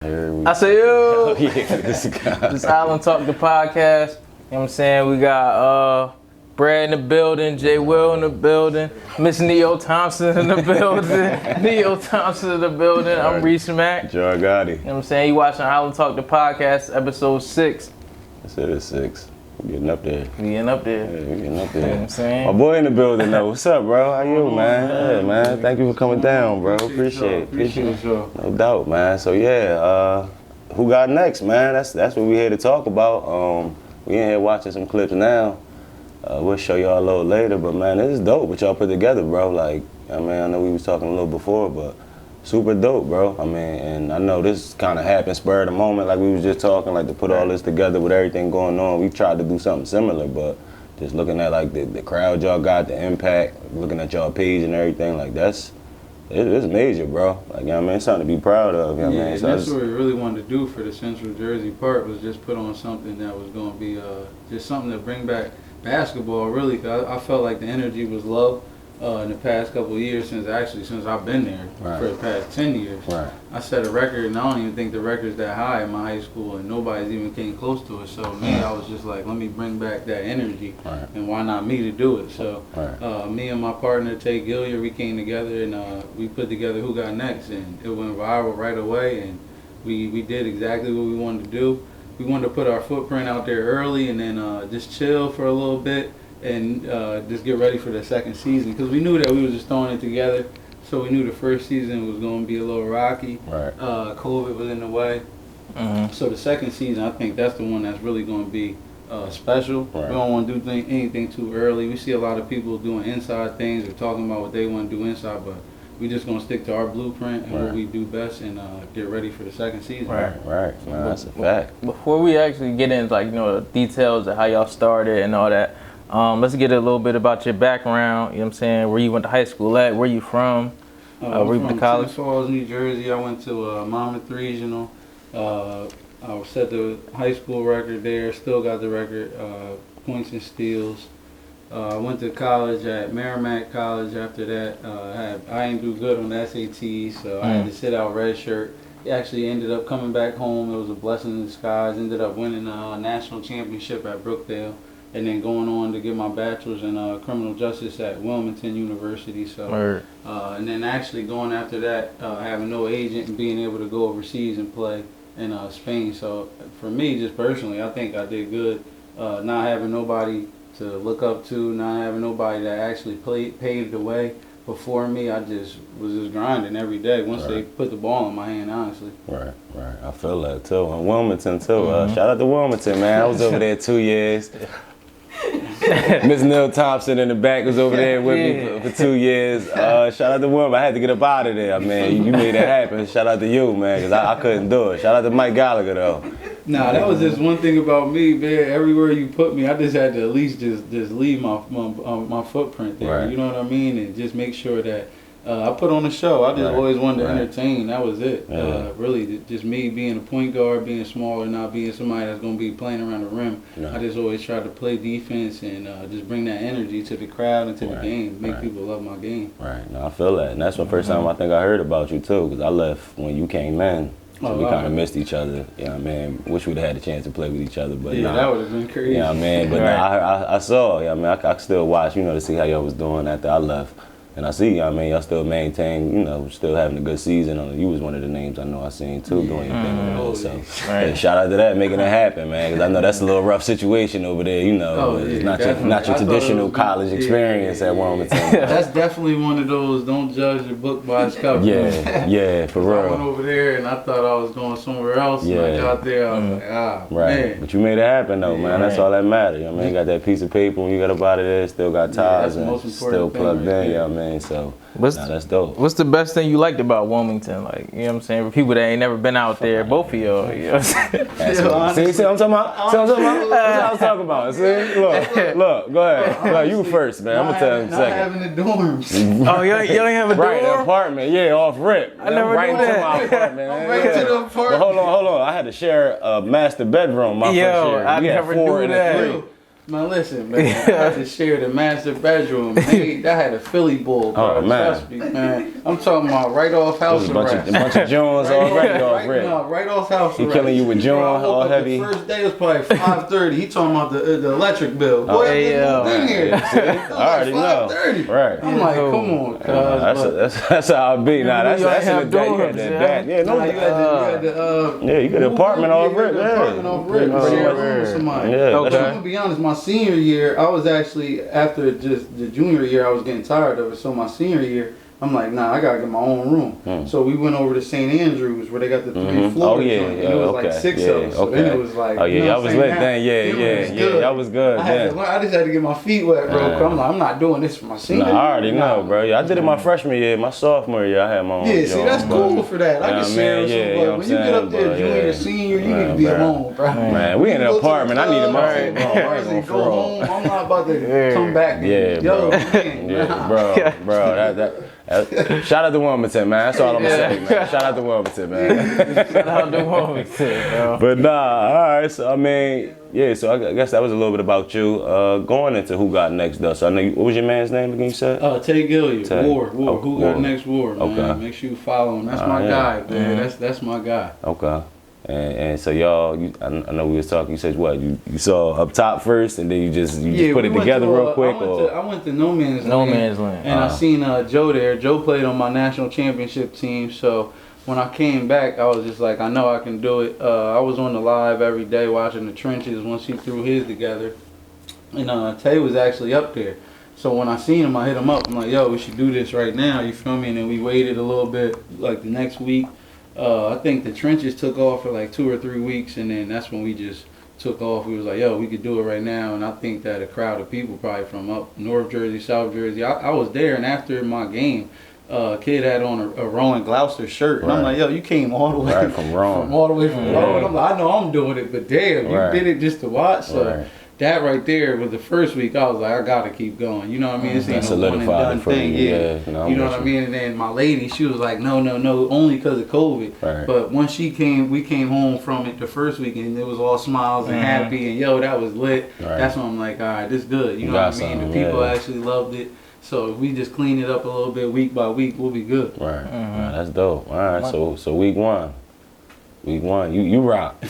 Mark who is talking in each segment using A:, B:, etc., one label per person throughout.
A: I say, yo, this Island Talk, the podcast. You know what I'm saying? We got Brad in the building, Jay Will in the building, Miss Neil Thompson in the building, Neil Thompson in the building. I'm Reese Mack.
B: Joe Gotti.
A: You know what I'm saying? You watching Island Talk, the podcast, episode 6.
B: I said it's 6. We're getting up there.
A: We getting up there.
B: Yeah, we're getting up there.
A: You know what I'm saying?
B: My boy in the building though. What's up, bro? How you, man? Yeah, man. Thank you for coming down, bro. Appreciate it. No doubt, man. So yeah, who got next, man? That's what we here to talk about. We in here watching some clips now. We'll show y'all a little later, but man, this is dope what y'all put together, bro. Like, I mean, I know we was talking a little before, but super dope, bro. I mean, and I know this kind of happened spur of the moment, like we was just talking, like to put all this together with everything going on. We tried to do something similar, but just looking at like the crowd y'all got, the impact, looking at y'all page and everything, like it's major, bro. Like, you know what I mean, it's something to be proud of. You know what I mean? So
C: that's what we really wanted to do for the Central Jersey part, was just put on something that was going to be just something to bring back basketball, really. Cause I felt like the energy was low in the past couple of years since I've been there for the past 10 years.
B: Right.
C: I set a record, and I don't even think the record's that high in my high school, and nobody's even came close to it. So me, I was just like, let me bring back that energy, and why not me to do it? So me and my partner, Tay Gilliard, we came together, and we put together Who Got Next, and it went viral right away, and we did exactly what we wanted to do. We wanted to put our footprint out there early, and then just chill for a little bit, and just get ready for the second season, because we knew that we were just throwing it together. So we knew the first season was going to be a little rocky. COVID was in the way. So the second season, I think that's the one that's really going to be special. We don't want to do anything too early. We see a lot of people doing inside things or talking about what they want to do inside, but we just going to stick to our blueprint and what we do best, and get ready for the second season.
B: Right. No, that's a fact.
A: Before we actually get into the details of how y'all started and all that, let's get a little bit about your background. You know what I'm saying? Where you went to high school at? Where you from? Where you went to college?
C: Tennis Falls, New Jersey. I went to Monmouth Regional. I set the high school record there. Still got the record, points and steals. I went to college at Merrimack College after that. I didn't do good on the SATs, so I had to sit out redshirt. Actually ended up coming back home. It was a blessing in disguise. Ended up winning a national championship at Brookdale, and then going on to get my bachelor's in criminal justice at Wilmington University. So, and then actually going after that, having no agent and being able to go overseas and play in Spain. So for me, just personally, I think I did good. Not having nobody to look up to, not having nobody that actually paved the way before me. I was just grinding every day once they put the ball in my hand, honestly.
B: Right. I feel that too. And Wilmington too. Shout out to Wilmington, man. I was over there 2 years. Miss Neil Thompson in the back was over there with me for 2 years. Shout out to Wilmington. I had to get up out of there, man. You made that happen. Shout out to you, man, because I couldn't do it. Shout out to Mike Gallagher, though.
C: Nah, that was just one thing about me, man. Everywhere you put me, I just had to at least just leave my footprint there. You know what I mean? And just make sure that I put on a show. I just always wanted to entertain. That was it. Really, just me being a point guard, being smaller, not being somebody that's going to be playing around the rim. I just always tried to play defense and just bring that energy to the crowd and to the game, make people love my game.
B: Right. No, I feel that. And that's the first time I think I heard about you, too, because I left when you came in. So we kind of missed each other. You know what I mean? Wish we'd have had a chance to play with each other. But
C: that would have been crazy.
B: You know what I mean? But I saw, you know what I mean? I still watch, to see how y'all was doing after I left. And I see, y'all still maintain, still having a good season. You was one of the names I know I seen too, doing your thing over there. So hey, shout out to that, making it happen, man. Because I know that's a little rough situation over there. It's not your traditional college experience at Wilmington.
C: That's definitely one of those. Don't judge a book by its cover.
B: Yeah, for real.
C: I went over there and I thought I was going somewhere else. And I got there, I was like, man.
B: But you made it happen though, man. That's all that matters. You got that piece of paper when you got up out of there, still got ties and still plugged in. You know what I mean? So that's dope.
A: What's the best thing you liked about Wilmington? Like, you know what I'm saying? For people that ain't never been out there, both of y'all, you know what I'm saying?
B: See what I'm talking about? That's what I'm talking about. See? Look, go ahead. No, you first, man. I'm going to tell him in a second.
C: Not having the dorms.
A: Oh, you ain't have a dorm?
B: Right, the apartment. Yeah, off rip.
A: I never
B: right
A: knew that.
B: into my apartment.
C: Right to the apartment.
B: But hold on. I had to share a master bedroom my first year.
A: I never knew that.
C: Man, listen, man. I had to share the master bedroom. Man, I had a Philly bull, bro.
B: Oh, man.
C: Trust me, man. I'm talking about right off house arrest.
B: A bunch of Jones already off rip.
C: No, right off house
B: He
C: arrest.
B: killing you with John, all heavy.
C: The first day was probably 5:30. He talking about the electric bill. Boy, I in here.
B: Yeah, I already know. Right.
C: I'm like, come on, cuz.
B: That's how I be. Nah, that's in the day. You had that. Yeah, no,
C: you had the
B: yeah, you got an apartment off rip.
C: Apartment off rip. Share a room with somebody.
B: Yeah,
C: I'm gonna be honest. My senior year, I was actually after just the junior year, I was getting tired of it. So my senior year, I'm like, nah, I gotta get my own room. So we went over to St. Andrews where they got the 3 floors.
B: Oh yeah,
C: and it was like 6 of us. So then it was like,
B: oh yeah, y'all was lit then. Yeah, y'all was good.
C: I just had to get my feet wet, bro. I'm like, I'm not doing this for my senior year.
B: I already know, bro. Yeah, I did it my freshman year. My sophomore year, I had my own.
C: Yeah, see, that's cool for that. I can share with somebody. But when you get up there, junior, senior, you need to be alone, bro.
B: Man, we in an apartment. I needed my
C: own. Go home. I'm not about to come back.
B: Yeah, bro. Shout out to Wilmington, man. That's all I'm gonna say, man. Shout out to Wilmington, man.
A: Shout out to Wilmington, bro.
B: But nah, all right. So I mean, yeah. So I guess that was a little bit about you. Going into who got next, though. So I know what was your man's name again? You said?
C: Tay Gilliard. War.
B: Oh,
C: who got next? War, man.
B: Okay.
C: Make sure you follow him. That's my guy, man. That's my guy.
B: Okay. And so y'all, I know we was talking. You said what? You saw up top first, and then you just put it together real quick.
C: I went to No Man's Land. And I seen Joe there. Joe played on my national championship team. So when I came back, I was just like, I know I can do it. I was on the live every day watching the trenches once he threw his together, and Tay was actually up there. So when I seen him, I hit him up. I'm like, yo, we should do this right now. You feel me? And then we waited a little bit, like the next week. I think the trenches took off for like 2 or 3 weeks, and then that's when we just took off. We was like, yo, we could do it right now. And I think that a crowd of people probably from up North Jersey, South Jersey. I was there, and after my game, a kid had on a Rowan Gloucester shirt. And I'm like, yo, you came all the way
B: from Rowan.
C: All the way from Rowan. I'm like, I know I'm doing it, but damn, you did it just to watch. So that right there was the first week. I was like, I gotta keep going. You know what I mean? This ain't no one and done thing. Yeah. You know what I mean? And then my lady, she was like, no, only because of COVID.
B: Right.
C: But once we came home from it the first week, and it was all smiles and happy, and yo, that was lit. Right. That's when I'm like, all right, this good. You know what I mean? The people actually loved it. So if we just clean it up a little bit week by week, we'll be good.
B: Right. That's dope. All right. So week one. You rocked.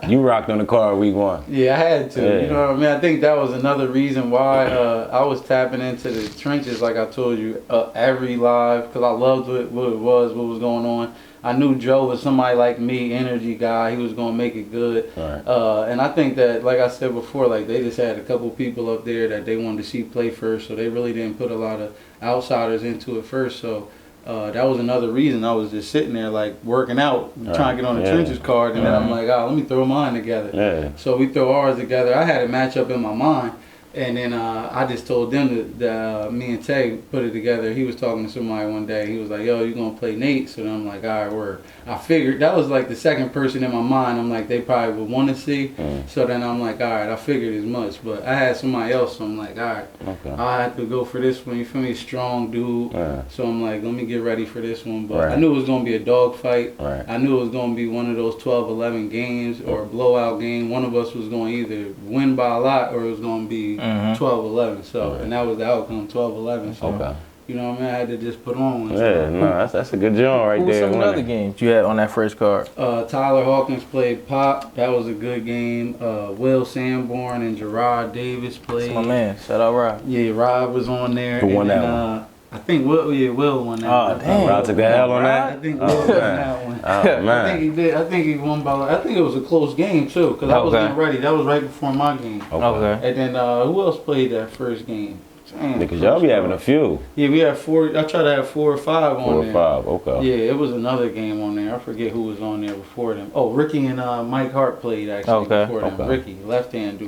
B: You rocked on the car week 1.
C: Yeah, I had to. Yeah. You know what I mean? I think that was another reason why I was tapping into the trenches, like I told you, every live, because I loved what it was, what was going on. I knew Joe was somebody like me, energy guy. He was going to make it good.
B: Right.
C: And I think that, like I said before, like they just had a couple people up there that they wanted to see play first, so they really didn't put a lot of outsiders into it first. So that was another reason I was just sitting there like working out, trying to get on the trenches card, and then I'm like, let me throw mine together.
B: Yeah.
C: So we throw ours together. I had a matchup in my mind, and then I just told them that me and Tay put it together. He was talking to somebody one day. He was like, yo, you gonna play Nate? So then I'm like, all right, word. I figured that was like the second person in my mind. I'm like, they probably would want to see. So then I'm like, all right, I figured as much. But I had somebody else, so I'm like, all right, I have to go for this one. You feel me? Strong dude. So I'm like, let me get ready for this one. But I knew it was going to be a dog fight. I knew it was going to be one of those 12-11 games or a blowout game. One of us was going to either win by a lot or it was going to be 12-11. So, and that was the outcome, 12-11. So, you know what I mean? I had to just put on one.
B: That's a good job right there.
A: Who were some other games you had on that first card?
C: Tyler Hawkins played Pop. That was a good game. Will Sanborn and Gerard Davis played.
A: That's my man. Shout out Rob.
C: Yeah, Rob was on there.
B: Who won that one?
C: I think Will won that.
A: Oh, damn.
B: Rob took that L on that?
C: I think Will won that one.
B: Oh, man.
C: I think he did. I think he won by. I think it was a close game too, because I was getting ready. That was right before my game.
A: Okay.
C: And then who else played that first game?
B: Because y'all be having a few.
C: Yeah, we had 4. I tried to have 4 or 5 on there.
B: 4 or 5, okay.
C: Yeah, it was another game on there. I forget who was on there before them. Oh, Ricky and Mike Hart played actually before them. Ricky, left-hand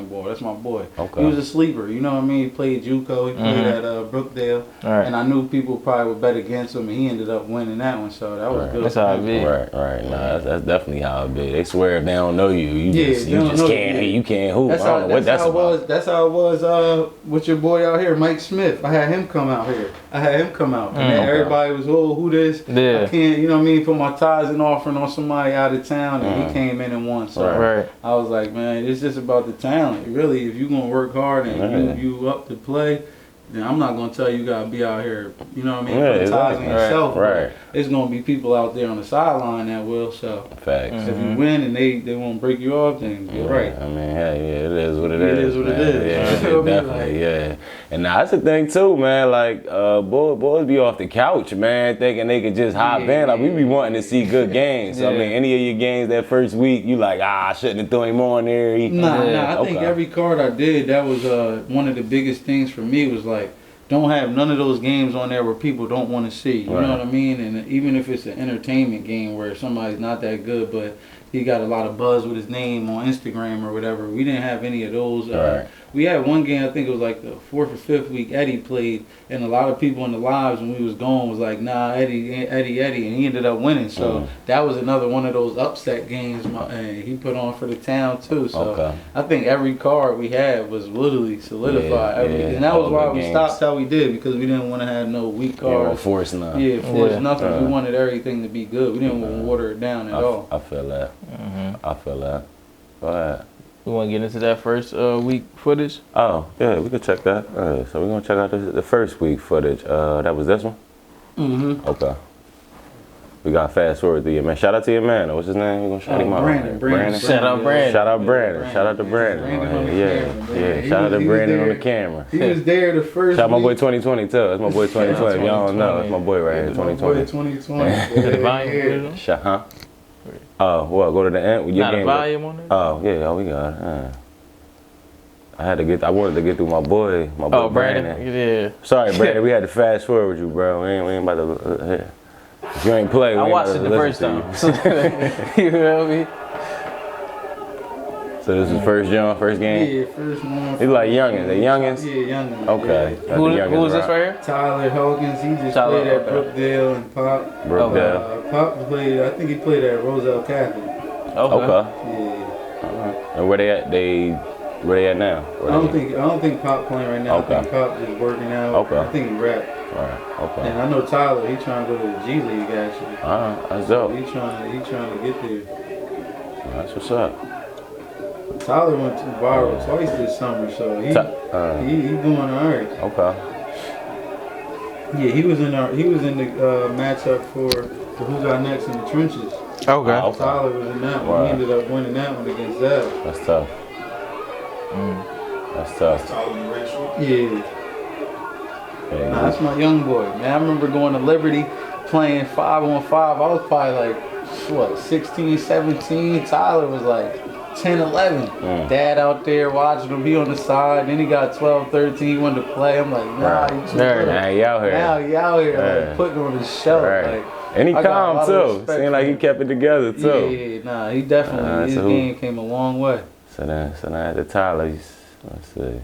C: boy. That's my boy. He was a sleeper. You know what I mean? He played JUCO. He played at Brookdale. And I knew people probably would bet against him, and he ended up winning that one. So that was good.
A: That's how it be.
B: Right. Nah, that's definitely how it be. They swear if they don't know you, you just can't hoop. I don't know what that's about.
C: That's how it was with your boy boy out here, Mike Smith. I had him come out here. And then everybody was, oh, who this?
A: Yeah.
C: I can't, you know what I mean, put my ties and offering on somebody out of town, and he came in and won. So I was like, man, it's just about the talent. Really, if you're going to work hard and you up to play, then I'm not going to tell you got to be out here, you know what I mean, put ties on yourself. Right. It's going to be people out there on the sideline that will. So
B: facts.
C: If you win and they won't break you off, then you're right.
B: I mean, hey, it is what it is.
C: It is what it is.
B: Yeah, definitely, yeah. And that's the thing too, man. Like, boys be off the couch, man, thinking they could just hop in. Like, we be wanting to see good games. So, I mean, any of your games that first week, you like, I shouldn't have thrown him on there.
C: Nah, I think every card I did, that was one of the biggest things for me was like, don't have none of those games on there where people don't want to see. You know what I mean? And even if it's an entertainment game where somebody's not that good, but he got a lot of buzz with his name on Instagram or whatever, we didn't have any of those. We had one game, I think it was like the 4th or 5th week Eddie played, and a lot of people in the lives when we was going was like, nah, Eddie, and he ended up winning. So that was another one of those upset games he put on for the town too. So I think every card we had was literally solidified. And that was why we stopped how we did, because we didn't want to have no weak cards.
B: Force nothing.
C: We wanted everything to be good. We didn't want to water it down at all.
B: I feel that. I feel that. Go ahead.
A: We want to get into that first week footage?
B: Oh, yeah, we could check that. So we're going to check out the first week footage. That was this one? Okay. We got to fast forward to you, man. Shout out to your man. What's his name? We're going to shout him out.
C: Brandon.
A: Shout out Brandon.
B: Shout out Brandon. Shout out to Brandon. Yeah. Shout out to Brandon on the camera.
C: He was there the first
B: Shout out my boy 2020 too. That's my boy 2020. Y'all don't know. That's my boy right here, 2020.
C: 2020.
B: Huh? Oh, well, go to the end.
A: Not a volume on it?
B: Oh, yeah, we got it. I wanted to get through my boy Brandon.
A: Yeah.
B: Sorry, Brandon, we had to fast forward with you, bro. We ain't about to, if you ain't play,
A: I watched it the first time. You feel me?
B: So this is first game?
C: Yeah, first one.
B: He's like youngins. The youngins?
C: Yeah, youngins.
B: Okay.
C: Yeah.
A: Who is this right here?
C: Tyler Hogan's. He just played at Brookdale and Pop.
B: Brookdale.
C: Pop played, I think he played at Roselle Catholic.
B: Okay.
C: Yeah.
B: And where they at now?
C: I don't think Pop playing right now. Okay. I think Pop just working out. Okay. I think he rap.
B: Alright, okay.
C: And I know Tyler, he trying to go to the G League actually.
B: That's dope.
C: So he trying to get there.
B: That's what's up.
C: Tyler went to viral twice this summer, so he doing alright.
B: Okay.
C: Yeah, he was in the matchup for Who Got Next in the Trenches.
A: Okay.
C: Tyler was in that one. He ended up winning that one against Zell.
B: That's tough. That's tough.
C: Yeah. Nah, that's my young boy, man. I remember going to Liberty playing 5-on-5. I was probably like, 16, 17. Tyler was like 10, 11. Dad out there watching him. He on the side. Then he got 12, 13. He wanted to play. I'm like, nah, you too good.
B: Now he out here.
C: Like, putting on his show. Like,
B: and he calm too. Seemed like he kept it together too.
C: Yeah, nah, he definitely, his game came a long way.
B: So now at the Tyler, let's see.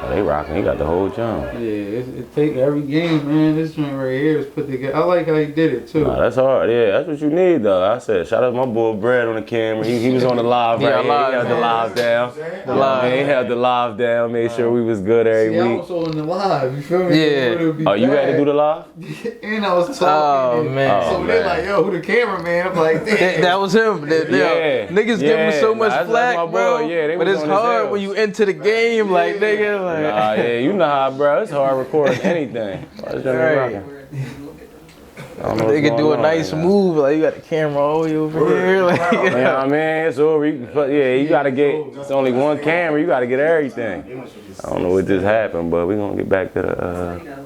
B: They rocking. He got the whole jump.
C: Yeah, it take every game, man. This joint right here is put together. I like how he did it too.
B: Nah, that's hard. Yeah, that's what you need though. I said, shout out to my boy Brad on the camera. He was on the live right here. He held the live down. He held the live down. Made sure we was good every week.
C: I was on the live. You feel me?
B: Yeah. Oh, you had to do the live?
C: And I was talking.
A: Oh man.
C: So they're like, yo, who the cameraman? I'm like, damn.
A: That was him. Niggas give him so much flack, bro.
B: Yeah,
A: but it's hard when you enter the game, like nigga. Like,
B: nah, yeah, you know how, bro. It's hard recording anything.
A: Right. They could do a nice move, like you got the camera all the way over here. Like,
B: you know what I mean? It's over. You gotta get, it's only one camera, you gotta get everything. I don't know what just happened, but we're gonna get back to the,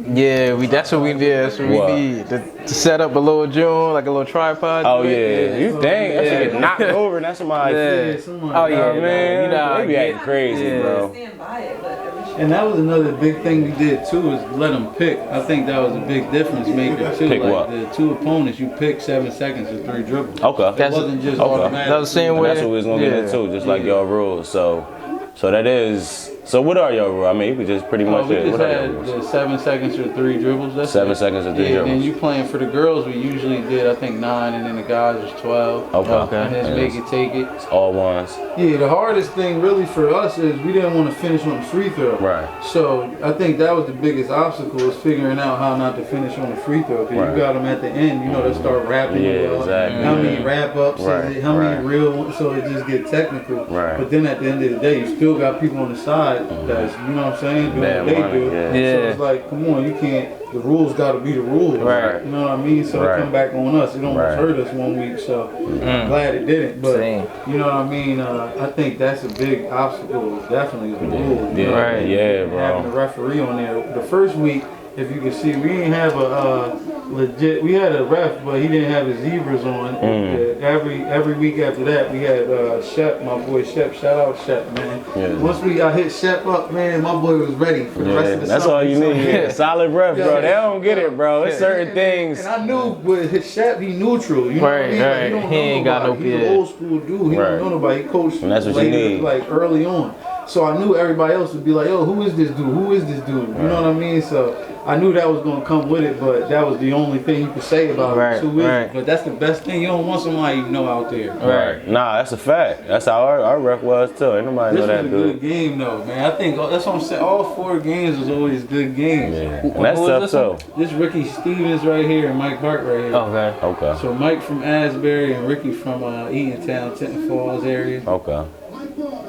A: yeah, that's what we did. That's what we need to set up a little joint, like a little tripod.
B: Oh yeah, you think that should get knocked over and that's somebody.
A: Oh yeah,
B: man, you know, they be acting crazy, bro.
C: And that was another big thing we did too, is let them pick. I think that was a big difference maker too.
B: Pick
C: like
B: what?
C: The two opponents, you pick 7 seconds or 3 dribbles.
B: Okay.
C: It wasn't just automatic.
A: That was the same way.
B: That's what we was gonna get into, just like y'all rules. So that is So what are your rules? I mean, you could just pretty much.
C: We just
B: what are your
C: had
B: rules?
C: the 7 seconds or 3 dribbles. That's
B: 7
C: it.
B: seconds or 3 dribbles.
C: And you playing for the girls, we usually did, I think, 9, and then the guys was 12.
B: Okay.
C: And then make it, take it.
B: It's all ones.
C: Yeah, the hardest thing really for us is we didn't want to finish on the free throw.
B: Right.
C: So I think that was the biggest obstacle, is figuring out how not to finish on the free throw. Because you got them at the end, you know, they start wrapping you up.
B: Exactly.
C: How many wrap ups
B: Right.
C: is it? How many real ones? So it just gets technical.
B: Right.
C: But then at the end of the day, you still got people on the side that's, you know what I'm saying, doing
B: Bad
C: what they
B: money,
C: do.
B: yeah.
C: So it's like, come on, you can't. The rules got to be the rules.
A: Right.
C: You know what I mean? So it come back on us. It almost hurt us one week. So I'm glad it didn't. But
A: Same.
C: you know what I mean? I think that's a big obstacle. Definitely is the rules.
B: Yeah,
A: Right.
B: yeah, bro.
C: Having the referee on there. The first week, if you can see, we didn't have a legit. We had a ref, but he didn't have his zebras on. Every week after that, we had Shep, my boy Shep. Shout out Shep, man.
B: Yeah.
C: Once I hit Shep up, man, my boy was ready for the rest of the
B: That's
C: summer.
B: all you need. Yeah. Solid ref, bro.
C: Yeah.
B: They don't get it, bro. It's certain things.
C: And I knew with his Shep, he neutral. You know what I mean?
A: Right.
C: He don't
A: He
C: know
A: ain't got
C: nobody.
A: no
C: He's an old school dude. He
B: Right.
C: don't know nobody. He coached
B: And that's what you
C: later,
B: need.
C: like early on. So I knew everybody else would be like, yo, who is this dude? Who is this dude? You know what I mean? So I knew that was going to come with it, but that was the only thing you could say about it. Who is it? But that's the best thing. You don't want somebody you know out there.
B: Right. Nah, that's a fact. That's how our ref was too. Ain't nobody know
C: This was
B: that
C: a
B: dude.
C: good game, though, man. I think that's what I'm saying. All 4 games was always good games.
B: Yeah. And that's tough too.
C: This Ricky Stevens right here and Mike Hart right here.
A: Okay.
B: Okay.
C: So Mike from Asbury and Ricky from Eatontown, Tinton Falls area.
B: Okay.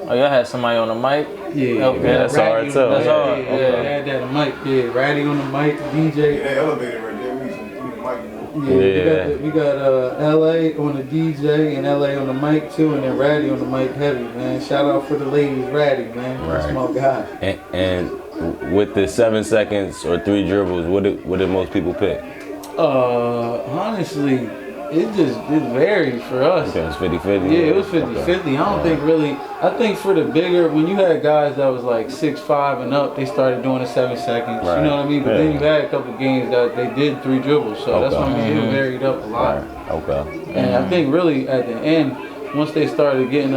A: Oh, y'all had somebody on the mic?
C: Yeah,
A: Okay.
B: That's hard too.
A: That's hard.
C: Yeah, I had that mic. Yeah, Ratty on the mic, DJ.
D: That elevator right there, we can mic.
C: Yeah, we got LA on the DJ and LA on the mic too, and then Ratty on the mic heavy, man. Shout out for the ladies, Ratty, man. That's my guy.
B: And with the 7 seconds or 3 dribbles, what did most people pick?
C: Honestly, it varied for us.
B: Okay, it was 50-50.
C: Yeah, it was 50-50. I don't think really. I think for the bigger, when you had guys that was like 6'5" and up, they started doing the 7 seconds.
B: Right.
C: You know what I mean? But then you had a couple games that they did 3 dribbles, so that's what I mean. It varied up a lot.
B: Right. Okay.
C: And I think really at the end, once they started getting,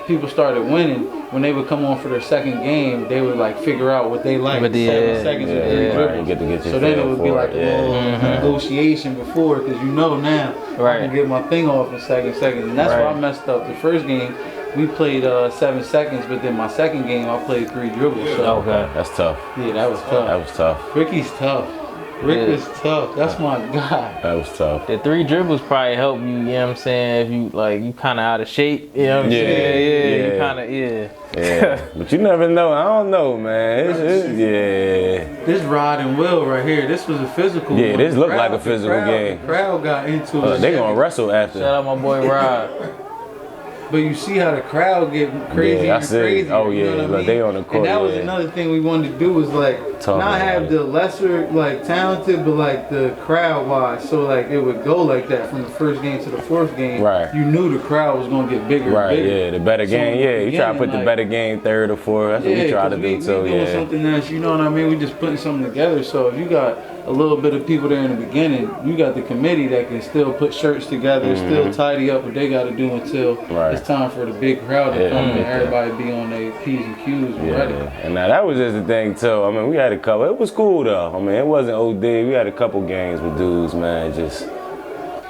C: people started winning. When they would come on for their second game, they would like figure out what they like. 7 seconds or 3 dribbles.
B: Right. You get to get your
C: So then it
B: feel
C: would be
B: for
C: like
B: it,
C: a little negotiation before, because you know now I can get my thing off in 7 seconds. And that's why I messed up. The first game, we played 7 seconds, but then my second game, I played 3 dribbles. So
B: That's tough.
C: yeah, that was tough.
B: That was tough.
C: Ricky's tough. Rick is tough. That's my guy.
B: That was tough.
A: The 3 dribbles probably help you, you know what I'm saying, if you you kind of out of shape, you know what I'm saying? Yeah, you kind of,
B: Yeah, but you never know. I don't know, man.
C: This Rod and Will right here, this was a physical
B: Yeah,
C: one.
B: this looked like a physical game.
C: The crowd got into it.
B: They gonna wrestle after.
A: Shout out my boy Rod.
C: But you see how the crowd get crazy
B: Yeah, I
C: and
B: see.
C: crazy.
B: Oh,
C: you know
B: yeah,
C: what I
B: look,
C: mean?
B: they on the court,
C: And that was
B: yeah.
C: another thing we wanted to do was like
B: Talk
C: not
B: about
C: have
B: it.
C: the lesser talented, but like the crowd wise. So like it would go like that from the first game to the 4th game.
B: Right.
C: You knew the crowd was gonna get bigger.
B: Right,
C: and bigger.
B: yeah, the better game. Yeah, you try to put the
C: like-
B: better game 3rd or 4th. That's what we try to do
C: we
B: too.
C: doing
B: Yeah.
C: something that's, you know what I mean? We just putting something together. So if you got a little bit of people there in the beginning, you got the committee that can still put shirts together, still tidy up what they got to do until
B: Right.
C: it's time for the big crowd to
B: Yeah,
C: come and
B: yeah.
C: everybody be on their P's and Q's and ready.
B: Yeah, and now that was just the thing too. I mean, we had a couple. It was cool though. I mean, it wasn't OD. We had a couple games with dudes, man. Just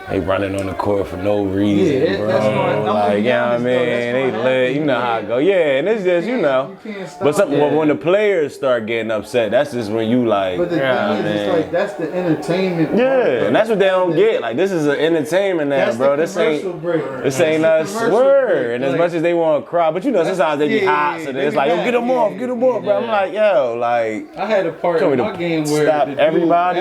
B: they running on the court for no reason,
C: Yeah,
B: bro.
C: that's what I'm
B: Like, you know what I
C: honest, though,
B: mean?
C: that's
B: They
C: what
B: lit.
C: happens,
B: You know how it go. Yeah, and it's just you know.
C: You can't stop
B: But something
C: that.
B: when the players start getting upset, that's just when you like.
C: But the thing is,
B: man.
C: it's like that's the entertainment. part,
B: Yeah,
C: though.
B: and that's what they don't get. Like this is an entertainment now,
C: That's
B: bro.
C: the
B: This ain't.
C: commercial break.
B: This ain't
C: That's
B: us
C: the commercial
B: word.
C: break.
B: And as
C: Like,
B: much as they want to cry, but you know, sometimes they be
C: Yeah,
B: hot, so
C: they
B: it's
C: be
B: like, yo,
C: mad.
B: get them off, get them off, bro. I'm like, yo, like,
C: I had a part
B: Tell me
C: in
B: to
C: my game where
B: stop
C: the dude,
B: everybody?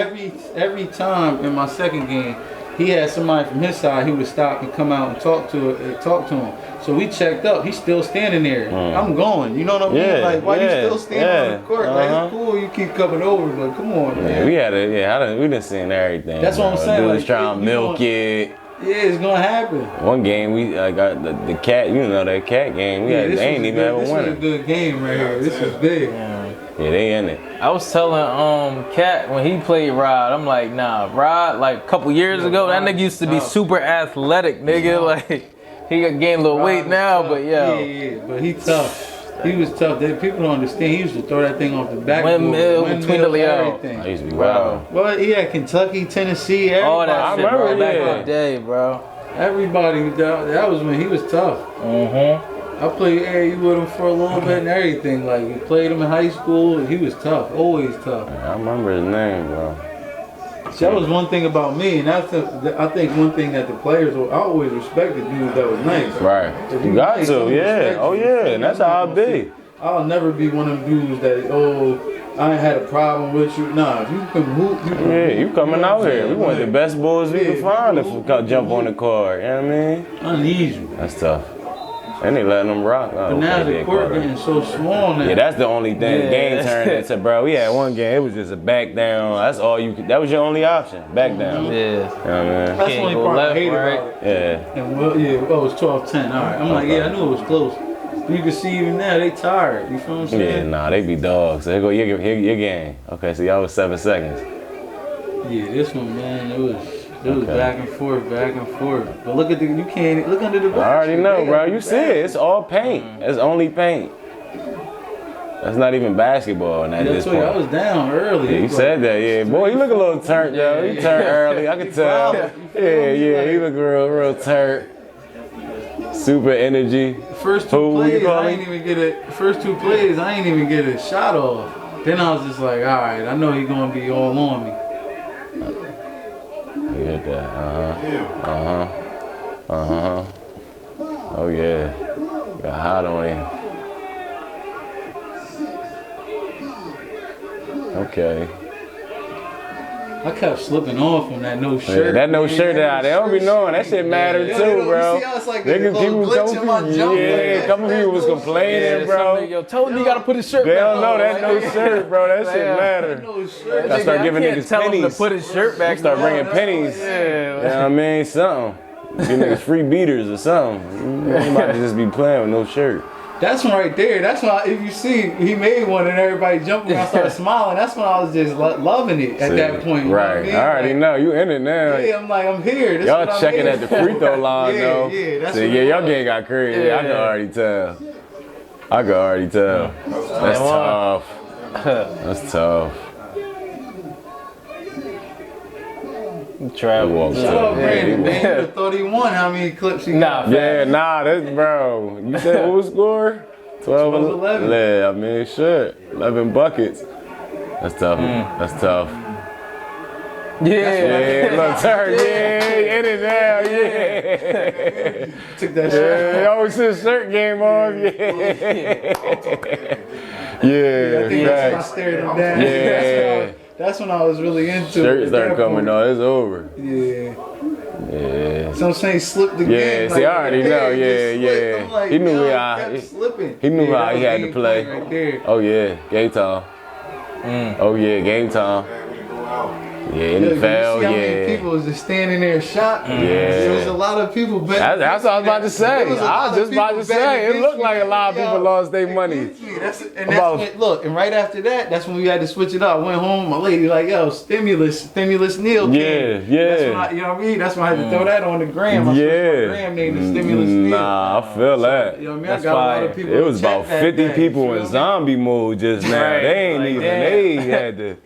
C: every time in my second game, he had somebody from his side. He would stop and come out and talk to him. So we checked up. He's still standing there. I'm going. You know what I mean?
B: Yeah,
C: Like, why
B: yeah,
C: you still standing on the court? Like, it's cool. You keep coming over, but come on,
B: yeah,
C: man.
B: we done seen everything.
C: That's what I'm
B: bro.
C: saying,
B: Dudes
C: like,
B: trying to
C: you
B: milk
C: know-
B: it.
C: Yeah, it's gonna happen.
B: One game, we got the cat, you know, that cat game.
C: Yeah,
B: They ain't even have a
C: this was a
B: winner.
C: good game right here. This is big.
B: Yeah, they in it.
A: I was telling Cat when he played Rod, I'm like, nah, Rod, like a couple years ago, that nigga used to be super athletic, nigga. Like he got gained a little weight now, but
C: yeah, but he tough. He was tough. People don't understand. He used to throw that thing off the backboard.
A: Windmill between the legs.
C: everything.
B: I used to be wild.
C: Well, he had Kentucky, Tennessee, everybody.
A: All that shit,
B: remember,
A: bro. Back
B: yeah.
A: in the day, bro.
C: Everybody, that was when he was tough. I played AAU with him for a little bit and everything. Like, we played him in high school. He was tough, always tough.
B: I remember his name, bro.
C: So that was one thing about me, and I think one thing that the players, I always respected dudes that was nice.
B: Right.
C: If
B: You got
C: nice,
B: to,
C: I'm
B: yeah.
C: respecting
B: Oh,
C: you.
B: yeah. And that's how I'll be.
C: I'll never be one of them dudes that, I ain't had a problem with you. Nah, if you can hoop, you can
B: Yeah,
C: hoop,
B: you coming
C: know
B: out
C: what I'm
B: here. We
C: saying?
B: want the best boys we
C: Yeah,
B: can find if
C: you
B: we
C: can
B: jump
C: hoop.
B: on the card. You know what I mean?
C: I need you.
B: That's tough. And they letting them rock. Oh,
C: But now
B: okay,
C: the
B: yeah,
C: court
B: Carter.
C: getting so small now.
B: Yeah, that's the only thing. The
A: Yeah.
B: game turned into, bro. We had one game. It was just a back down. That's all you could. That was your only option. Back down.
A: Yeah.
B: You know what I mean?
C: That's the
A: Can't
C: only
A: go
C: part I
A: left,
C: hate
A: right?
C: about it.
B: Yeah.
C: And it was 12-10. All right. I'm like, yeah, I knew it was close. You can see even now, they tired. You feel what I'm
B: Yeah,
C: saying?
B: nah, they be dogs. So here go your game. Okay, so y'all was 7 seconds.
C: Yeah, this one, man, it was
B: Okay.
C: back and forth. But look at you can't look under the basket.
B: I already know,
C: They
B: bro.
C: got
B: You
C: the
B: see it. It's all paint. It's only paint. That's not even basketball at
C: Yeah,
B: this
C: I told you, I
B: point.
C: was down early.
B: Yeah, you said that, yeah. Boy, you look a little turned, yo. You turned early, I can tell. Yeah, he look real turned. Super energy.
C: First
B: Who
C: two
B: you
C: plays,
B: call
C: I
B: him?
C: ain't even get a shot off. Then I was just like, all right, I know he's gonna be all on me.
B: You hit that. Oh, yeah. Got hot on him. Okay.
C: I kept slipping off on that no shirt.
B: Yeah, that no
C: man.
B: shirt
C: That
B: out. They don't be knowing. That shit mattered
C: Yeah,
B: too,
C: you
B: bro.
C: see how it's like a
B: Niggas,
C: little glitch in my jump,
B: yeah,
C: like
B: a couple
C: that
B: people was
C: no
B: complaining,
A: Yeah,
B: bro.
A: yo, told me you gotta put his shirt
B: They
A: back
B: don't
A: on.
B: know that no shirt, bro. That shit
A: Yeah.
B: matter.
C: No shirt.
B: Gotta start giving
A: I can't
B: niggas
A: tell him
B: pennies.
A: to put his shirt back.
B: Start bringing pennies.
A: Yeah.
B: You know what I mean? Something. Give niggas free beaters or something. You ain't about to just be playing with no shirt.
C: That's one right there. That's why if you see he made one and everybody jumped and I started smiling. That's when I was just loving it at that point. You know what I
B: Right.
C: mean?
B: I already
C: Like,
B: know. You in it now.
C: Yeah, I'm like, I'm here. This
B: Y'all
C: what I'm
B: checking
C: here
B: at the
C: for.
B: free throw line,
C: Yeah,
B: though.
C: yeah, that's
B: See,
C: what
B: yeah,
C: it
B: y'all
C: was.
B: game got crazy. I can
A: Yeah.
B: already tell. I can already tell. That's tough. That's tough.
A: Travel.
B: walked
C: Shout out
B: Yeah,
C: Brandon,
B: he
C: man. You would've thought he won how many clips he got.
A: Nah,
B: Yeah, nah, that's bro. You said what was the score? 12,
C: 11.
B: Yeah, I mean, shit. 11 buckets. That's tough. That's tough.
A: Yeah.
B: Yeah, look, turn. Yeah, in it now. Yeah.
C: Took that shit.
B: Yeah, oh, since shirt game off. Yeah.
C: I think that's when I
B: Facts.
C: stared him down.
B: Yeah.
C: That's when I was really into it.
B: Shirts
C: at
B: start
C: that
B: coming
C: point.
B: on. It's over.
C: Yeah.
B: Yeah.
C: So I'm saying slipped again.
B: Yeah, see, I already
C: the
B: know,
C: head
B: yeah,
C: just slipped.
B: yeah.
C: I'm like,
B: He knew
C: yo,
B: how-
C: kept slipping.
B: He knew
C: Yeah,
B: how
C: that
B: he
C: was
B: had to
C: game
B: play.
C: plan right there.
B: Oh yeah, game time. Oh yeah, game time. Yeah,
C: Yo,
B: any
C: you see
B: foul,
C: how many
B: yeah.
C: people was just standing there shot?
B: Yeah.
C: There was a lot of people betting.
B: That's what I was about to say.
C: There was a
B: I
C: lot
B: was
C: of
B: just about
C: people
B: to say.
C: betting
B: It looked
C: against
B: like a
C: me.
B: lot of people
C: Yo,
B: lost their money.
C: against me. That's
B: About-
C: when, look, and right after that, that's when we had to switch it up. I went home, my lady like, yo, stimulus Neil came.
B: Yeah, yeah.
C: That's when I, you know what I mean? That's when I had to throw that on the gram. I switched my
B: Yeah.
C: gram name to stimulus Neil.
B: Nah, I feel that.
C: You know what I mean?
A: That's
C: I got a lot
A: fire.
C: of people.
B: It
C: to
B: was
C: check
B: about
C: that
B: 50
C: day, you
B: people
C: feel
B: in
C: me?
B: zombie mode just now.
A: Right.
B: They ain't
A: Like,
B: even,
A: damn.
B: they had the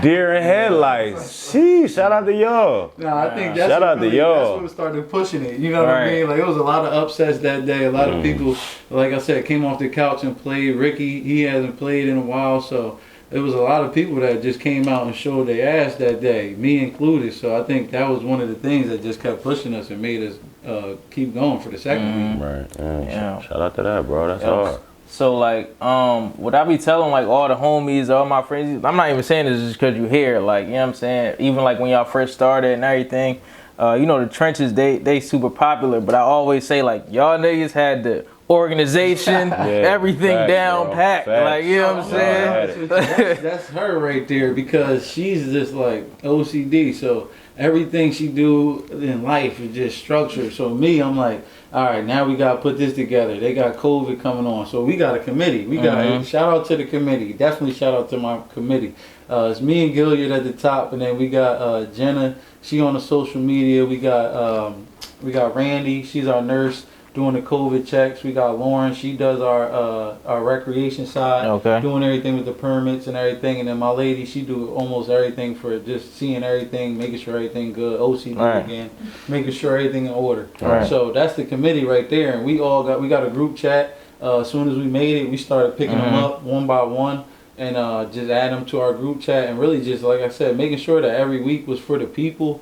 B: deer in headlights. Sheesh, shout out to y'all.
C: Nah, I think that's
B: Shout
C: what
B: out to
C: really,
B: y'all.
C: that's what started pushing it. You know what I
A: Right.
C: mean? Like it was a lot of upsets that day. A lot of people, like I said, came off the couch and played. Ricky, he hasn't played in a while, so there was a lot of people that just came out and showed their ass that day, me included. So I think that was one of the things that just kept pushing us and made us keep going for the second week.
B: Right.
A: Yeah.
B: Shout out to that, bro. That's
A: Yeah.
B: hard.
A: So like, what I be telling like all the homies, all my friends, I'm not even saying this just because you here, like, you know what I'm saying? Even like when y'all first started and everything, you know, the trenches, they super popular, but I always say like, y'all niggas had the organization, everything
B: facts,
A: down
B: bro.
A: packed,
B: Facts.
A: like, you know what I'm saying?
C: That's her right there because she's just like OCD. So everything she do in life is just structured. So me, I'm like, all right, now we gotta put this together. They got COVID coming on, so we got a committee. We got shout out to the committee. Definitely shout out to my committee. It's me and Gilliard at the top, and then we got Jenna. She on the social media. We got Randy. She's our nurse. doing the COVID checks. We got Lauren. She does our recreation side.
A: Okay.
C: Doing everything with the permits and everything. And then my lady, she do almost everything for just seeing everything, making sure everything good. OCD
A: Right.
C: again, making sure everything in order.
A: Right.
C: So that's the committee right there. And we got a group chat. As soon as we made it, we started picking them up one by one. And just add them to our group chat, and really just, like I said, making sure that every week was for the people,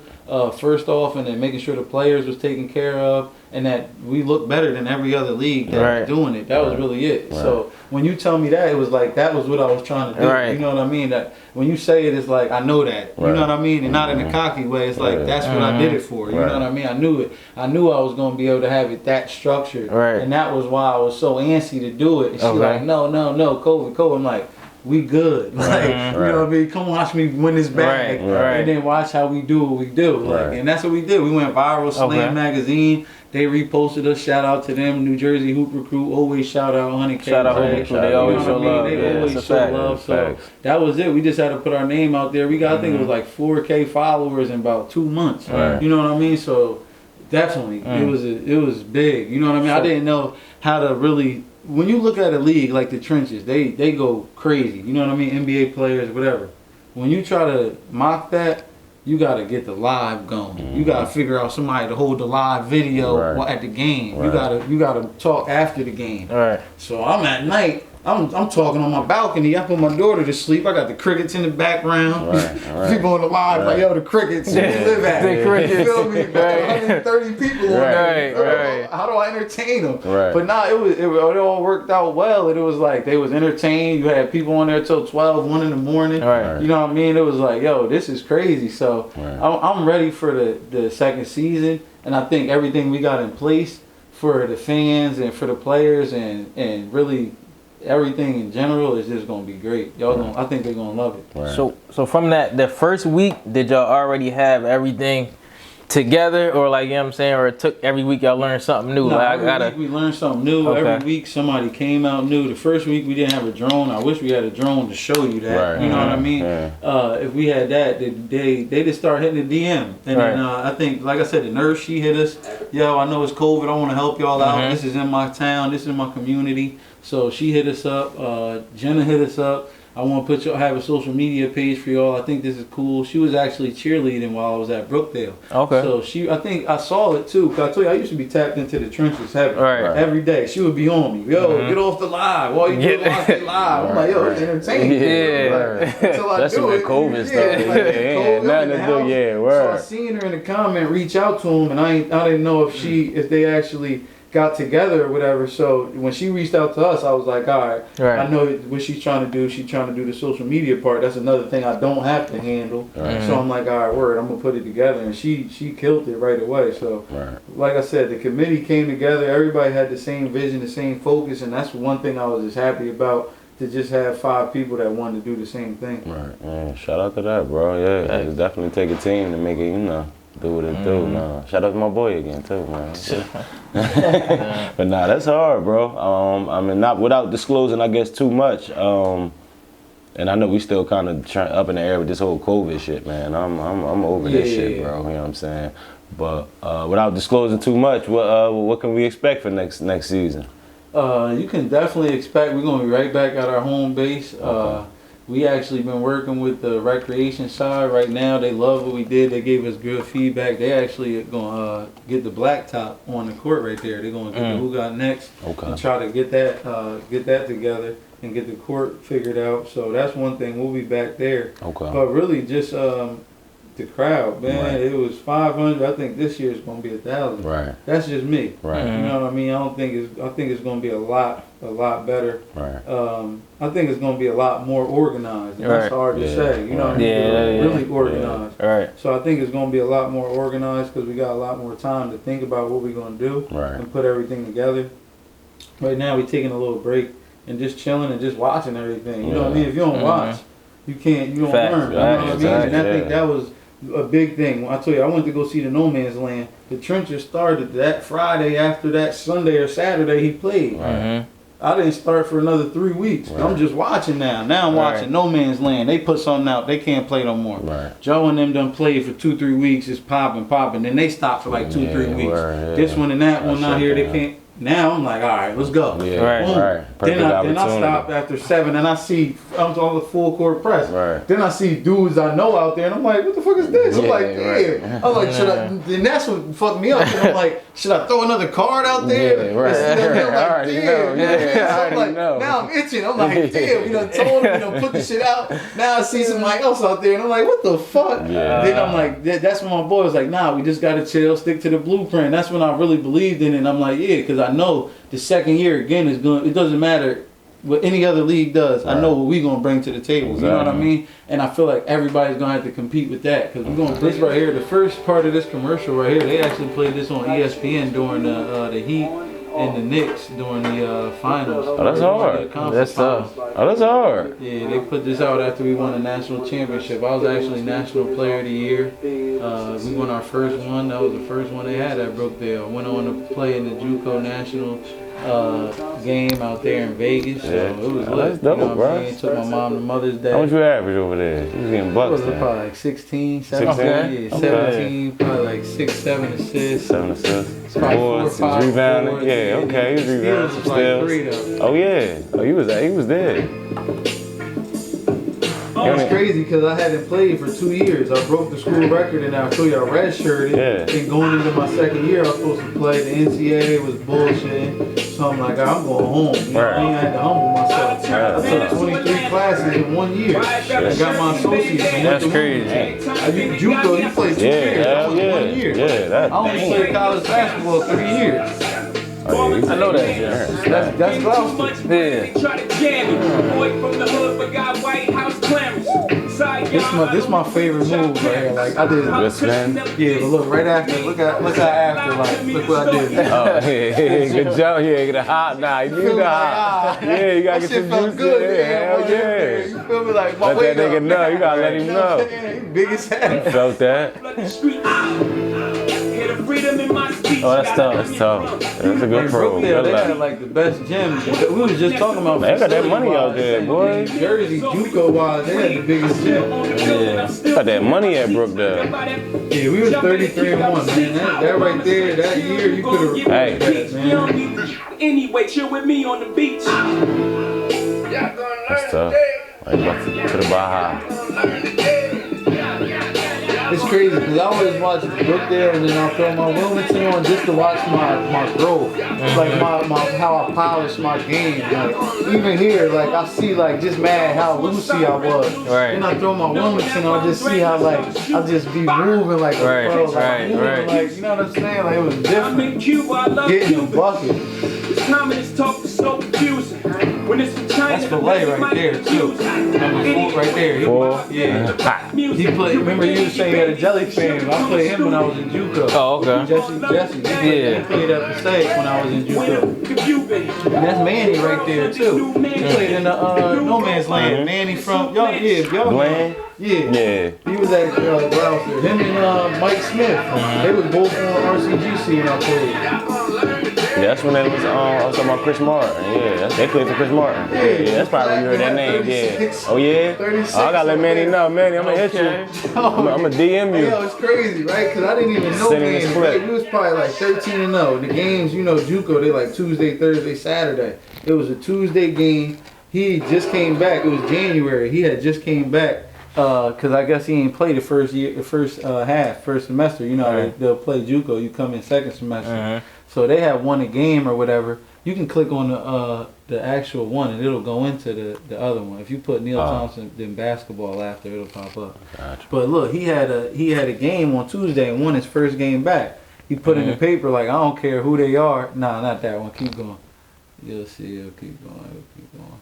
C: first off, and then making sure the players was taken care of, and that we look better than every other league that was doing it. That was really it.
B: Right.
C: So when you tell me that, it was like, that was what I was trying to do.
A: Right.
C: You know what I mean? That when you say it, it's like, I know that. You know what I mean? And not in a cocky way. It's like, that's what I did it for. You know what I mean? I knew it. I knew I was going to be able to have it that structured.
A: Right.
C: And that was why I was so antsy to do it. And she's like, no, COVID. I'm like, we good. Like, you know what I mean? Come watch me win this bag.
A: Right.
C: And then watch how we do what we do. Like, and that's what we did. We went viral. Slam Magazine. They reposted us. Shout out to them. New Jersey Hoop Recruit. Always shout out 100K.
A: Shout out Hoop Recruit. They always show love.
C: They always show love. So that was it. We just had to put our name out there. We got, I think it was like 4K followers in about 2 months. You know what I mean? So definitely, it was big. You know what I mean? I didn't know how to really. When you look at a league like the trenches, they go crazy. You know what I mean? NBA players, whatever. When you try to mock that, you got to get the live going. You got to figure out somebody to hold the live video at the game. You got to talk after the game. So I'm at night. I'm talking on my balcony. I put my daughter to sleep. I got the crickets in the background. People on the live like, yo, the crickets. Where you live at?
A: The crickets.
C: You feel me? 130 people on there. How do I entertain them? But nah, it all worked out well. And it was like they was entertained. You had people on there till 12, 1 in the morning. You know what I mean? It was like, yo, this is crazy. So I'm ready for the second season. And I think everything we got in place for the fans and for the players and really everything in general is just gonna be great. Y'all I think they're gonna love it.
A: So from the first week, did y'all already have everything together, or like, you know what I'm saying, or it took every week y'all learned something new?
C: No,
A: like,
C: every week we learned something new. Every week somebody came out new. The first week we didn't have a drone. I wish we had a drone to show you that. You know what I mean? If we had that, they just start hitting the DM. And then I think, like I said, the nurse, she hit us. Yo, I know it's COVID. I want to help y'all out. This is in my town. This is my community. So she hit us up. Jenna hit us up. I want to have a social media page for y'all. I think this is cool. She was actually cheerleading while I was at Brookdale. So I think I saw it too. Cause I told you, I used to be tapped into the trenches heavy every day. She would be on me. Yo, get off the live. All you do is watch it live. I'm like, yo, it's entertaining. Until I
B: especially
C: do
B: with
C: it.
B: COVID stuff. Nothing to do.
C: So I seen her in the comment reach out to him, and I didn't know if they actually got together or whatever. So when she reached out to us, I was like, all right, I know what she's trying to do. She's trying to do the social media part. That's another thing I don't have to handle. So I'm like, all right, word, I'm gonna put it together. And she killed it right away. So like I said, the committee came together. Everybody had the same vision, the same focus, and that's one thing I was just happy about, to just have 5 people that wanted to do the same thing.
B: Shout out to that, bro. It definitely take a team to make it, do what it do. Nah, shout out to my boy again too, man. But nah, that's hard, bro. I mean, not without disclosing, I guess, too much. And I know we still kind of up in the air with this whole COVID shit, man. I'm over this shit, bro. You know what I'm saying? But without disclosing too much, what can we expect for next season?
C: You can definitely expect we're gonna be right back at our home base. We actually been working with the recreation side right now. They love what we did. They gave us good feedback. They actually gonna get the blacktop on the court right there. They're gonna get the Who Got Next and try to get that together and get the court figured out. So that's one thing. We'll be back there. But really, just the crowd, man. It was 500. I think this year is gonna be 1,000. That's just me. You know what I mean? I think it's gonna be a lot better. I think it's gonna be a lot more organized. And that's hard to say. You know what I mean? Really organized. So I think it's gonna be a lot more organized because we got a lot more time to think about what we're gonna do and put everything together. Right now, we're taking a little break and just chilling and just watching everything. You know what I mean? If you don't watch, you don't learn. You know what I mean? And I think that was a big thing. I tell you, I went to go see the No Man's Land. The trenches started that Friday after that Sunday or Saturday he played. I didn't start for another 3 weeks. I'm just watching now. Now I'm watching No Man's Land. They put something out. They can't play no more. Joe and them done played for 2-3 weeks. It's popping. Then they stopped for like 2-3 weeks. This one and that one out here, they can't. Now I'm like, all right, let's go.
B: Yeah,
A: Right.
C: Boom.
B: right.
C: Then I
B: opportunity.
C: stop after 7 and I see I'm on the full court press.
B: Right.
C: Then I see dudes I know out there and I'm like, what the fuck is this? I'm
B: Yeah,
C: like,
B: right.
C: damn. I'm like, should I? Then that's what fucked me up. And I'm like, should I throw another card out there?
B: Yeah, right.
C: And I'm like,
B: I already
C: damn.
B: know. Yeah,
C: So
B: I
C: I'm
B: already
C: like,
B: know.
C: now I'm itching. I'm like, damn. You know, told him, put the shit out. Now I see somebody else out there and I'm like, what the fuck?
B: Yeah.
C: Then I'm like, that's when my boy was like, nah, we just gotta chill, stick to the blueprint. That's when I really believed in it. And I'm like, yeah, because I know the second year again is going. It doesn't matter what any other league does. I know what we gonna bring to the table. You know what I mean? And I feel like everybody's gonna have to compete with that because we're gonna. This right here, the first part of this commercial right here, they actually played this on ESPN during the Heat and the Knicks during the finals.
B: Oh, that's hard.
A: That's tough.
B: Oh, that's hard.
C: Yeah, they put this out after we won a national championship. I was actually National Player of the Year. We won our first one. That was the first one they had at Brookdale. Went on to play in the JUCO National game out there in Vegas. So
B: Yeah.
C: it was
B: Oh,
C: lit.
B: that's dope,
C: you know what
B: bro.
C: I mean? Took my mom to Mother's Day.
B: How much you average over there? You was getting
C: What
B: bucks
C: was it,
B: then.
C: probably like 16, 17?
B: 16?
C: Yeah,
B: Okay.
C: 17, probably like 6, 7 assists.
B: 7 assists.
C: Probably 4 or
B: Boards,
C: 5
B: he was rebounding.
C: boards.
B: Yeah, okay, he was
C: Steals
B: rebounding.
C: was like 3 though.
B: Oh yeah. Oh, he was there.
C: It was crazy because I hadn't played for 2 years. I broke the school record and I told you I redshirted.
B: Yeah.
C: And going into my second year, I was supposed to play. The NCAA was bullshit. So I'm like, I'm going home. You know what I mean? I had to humble myself. I took 23 classes in 1 year. I got my associates. And
A: That's
C: went to
A: crazy.
C: I did JUCO, you played 2 years. I
B: hell
C: was
B: yeah.
C: 1 year.
B: Yeah, that
C: I only played college basketball 3 years.
B: Oh, yeah,
A: I know that. Yeah.
C: That's Gloucester. This my favorite move right here. Like I did.
B: Good man.
C: Yeah, but look right after. Look after. Like look what I did.
B: Oh, yeah, good job. Yeah, get a hot now. You need the hot. Yeah, you gotta
C: That
B: get
C: shit
B: some
C: felt
B: juice
C: good.
B: in. Hell
C: Man.
B: yeah.
C: You feel me? Like my
B: Let
C: weight
B: that nigga
C: up.
B: know. You gotta let him
C: You know what I'm
B: know.
C: saying? He big as hell.
B: You felt that?
A: Oh, that's tough.
B: That's tough. That's a good
C: In
B: pro.
C: Brookdale,
B: Good
C: they had
B: luck.
C: like the best gyms. We was just talking about.
B: Man, they got that money out there, boy.
C: Jersey, JUCO wise, they had the biggest gym.
A: Yeah.
B: Got that money at Brookdale.
C: Yeah, we was 33-1, man. That right there, that year, you could have
B: Hey.
C: recorded that, man.
E: Anyway, chill with me on the beach.
B: That's tough. Like, to the Baja.
C: It's crazy because I always watch Brookdale and then I'll throw my Wilmington on just to watch my growth. Like my how I polish my game. Like even here, like I see like just mad how loosey I was.
A: Right.
C: Then I throw my Wilmington on, I just see how like I just be moving like a
A: Right,
C: pro, like
A: right,
C: moving,
A: right.
C: like you know what I'm saying? Like it was
E: I'm
C: different.
E: in Cuba, I love
C: Getting the
E: Cuba.
C: bucket.
E: This communist talk is so confusing. When it's from China,
C: That's Filet right there too. Number 4 right there.
B: Four.
C: Yeah. He played. Remember you saying he had a jelly fan? I played him when I was in JUCO.
A: Oh, okay.
C: Jesse.
A: Yeah.
C: He played at Passaic when I was in JUCO. And that's Manny right there too. He played in the No Man's Land. Manny from y'all, y'all.
B: Glenn?
C: Yeah.
B: Yeah.
C: He was at Gloucester. Him and Mike Smith. They was both on RCGC when I played.
B: Yeah, that's when they was I was talking about Chris Martin. Yeah, they played for Chris Martin. Yeah, that's probably when you heard that name. Yeah. Oh yeah.
C: 36
B: Oh, I gotta let Manny know, Manny. I'm gonna hit you. I'm gonna DM
C: Hey,
B: you.
C: yo, it's crazy, right? Because I didn't even know
B: Sitting in the
C: games.
B: split.
C: Right? We was probably like 13-0. The games, you know, JUCO, they like Tuesday, Thursday, Saturday. It was a Tuesday game. He just came back. It was January. He had just came back because I guess he ain't played the first semester. You know,
A: Right.
C: they'll play JUCO. You come in second semester. So they had won a game or whatever. You can click on the actual one and it'll go into the other one. If you put Neil Thompson then basketball after, it'll pop up.
B: Gotcha.
C: But look, he had a game on Tuesday and won his first game back. He put in the paper like I don't care who they are. Nah, not that one. Keep going. You'll see. It'll keep going. It'll keep going.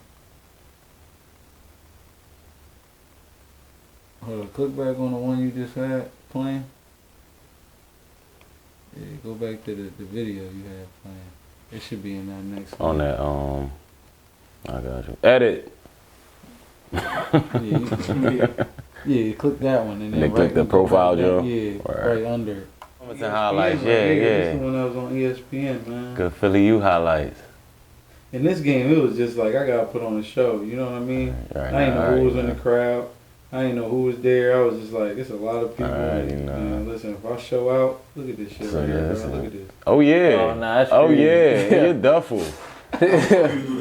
C: Hold on. Click back on the one you just had playing. Yeah, go back to the video you had playing. It should be in that next
B: On
C: one.
B: that I got you. Edit.
C: Yeah, click that one and then
B: They click the profile, Joe?
C: Yeah,
B: Right.
C: right under it.
B: Wilmington highlights.
C: ESPN,
B: Yeah,
C: right here. This
B: yeah.
C: is the one that was on ESPN, man.
B: Good Philly U highlights.
C: In this game, it was just like I gotta put on a show. You know what I mean?
B: Right,
C: I ain't know
B: right,
C: who was in
B: right.
C: the crowd. I didn't know who was there. I was just like, it's a lot of people.
B: Alrighty, nah.
C: Man, listen, if I show out, look at this shit
B: So,
C: right
B: yeah,
C: here,
B: that's
C: bro.
B: it.
C: Look at this.
B: Oh yeah.
A: Oh, nah, that's
B: oh
A: crazy.
B: yeah. And your duffel.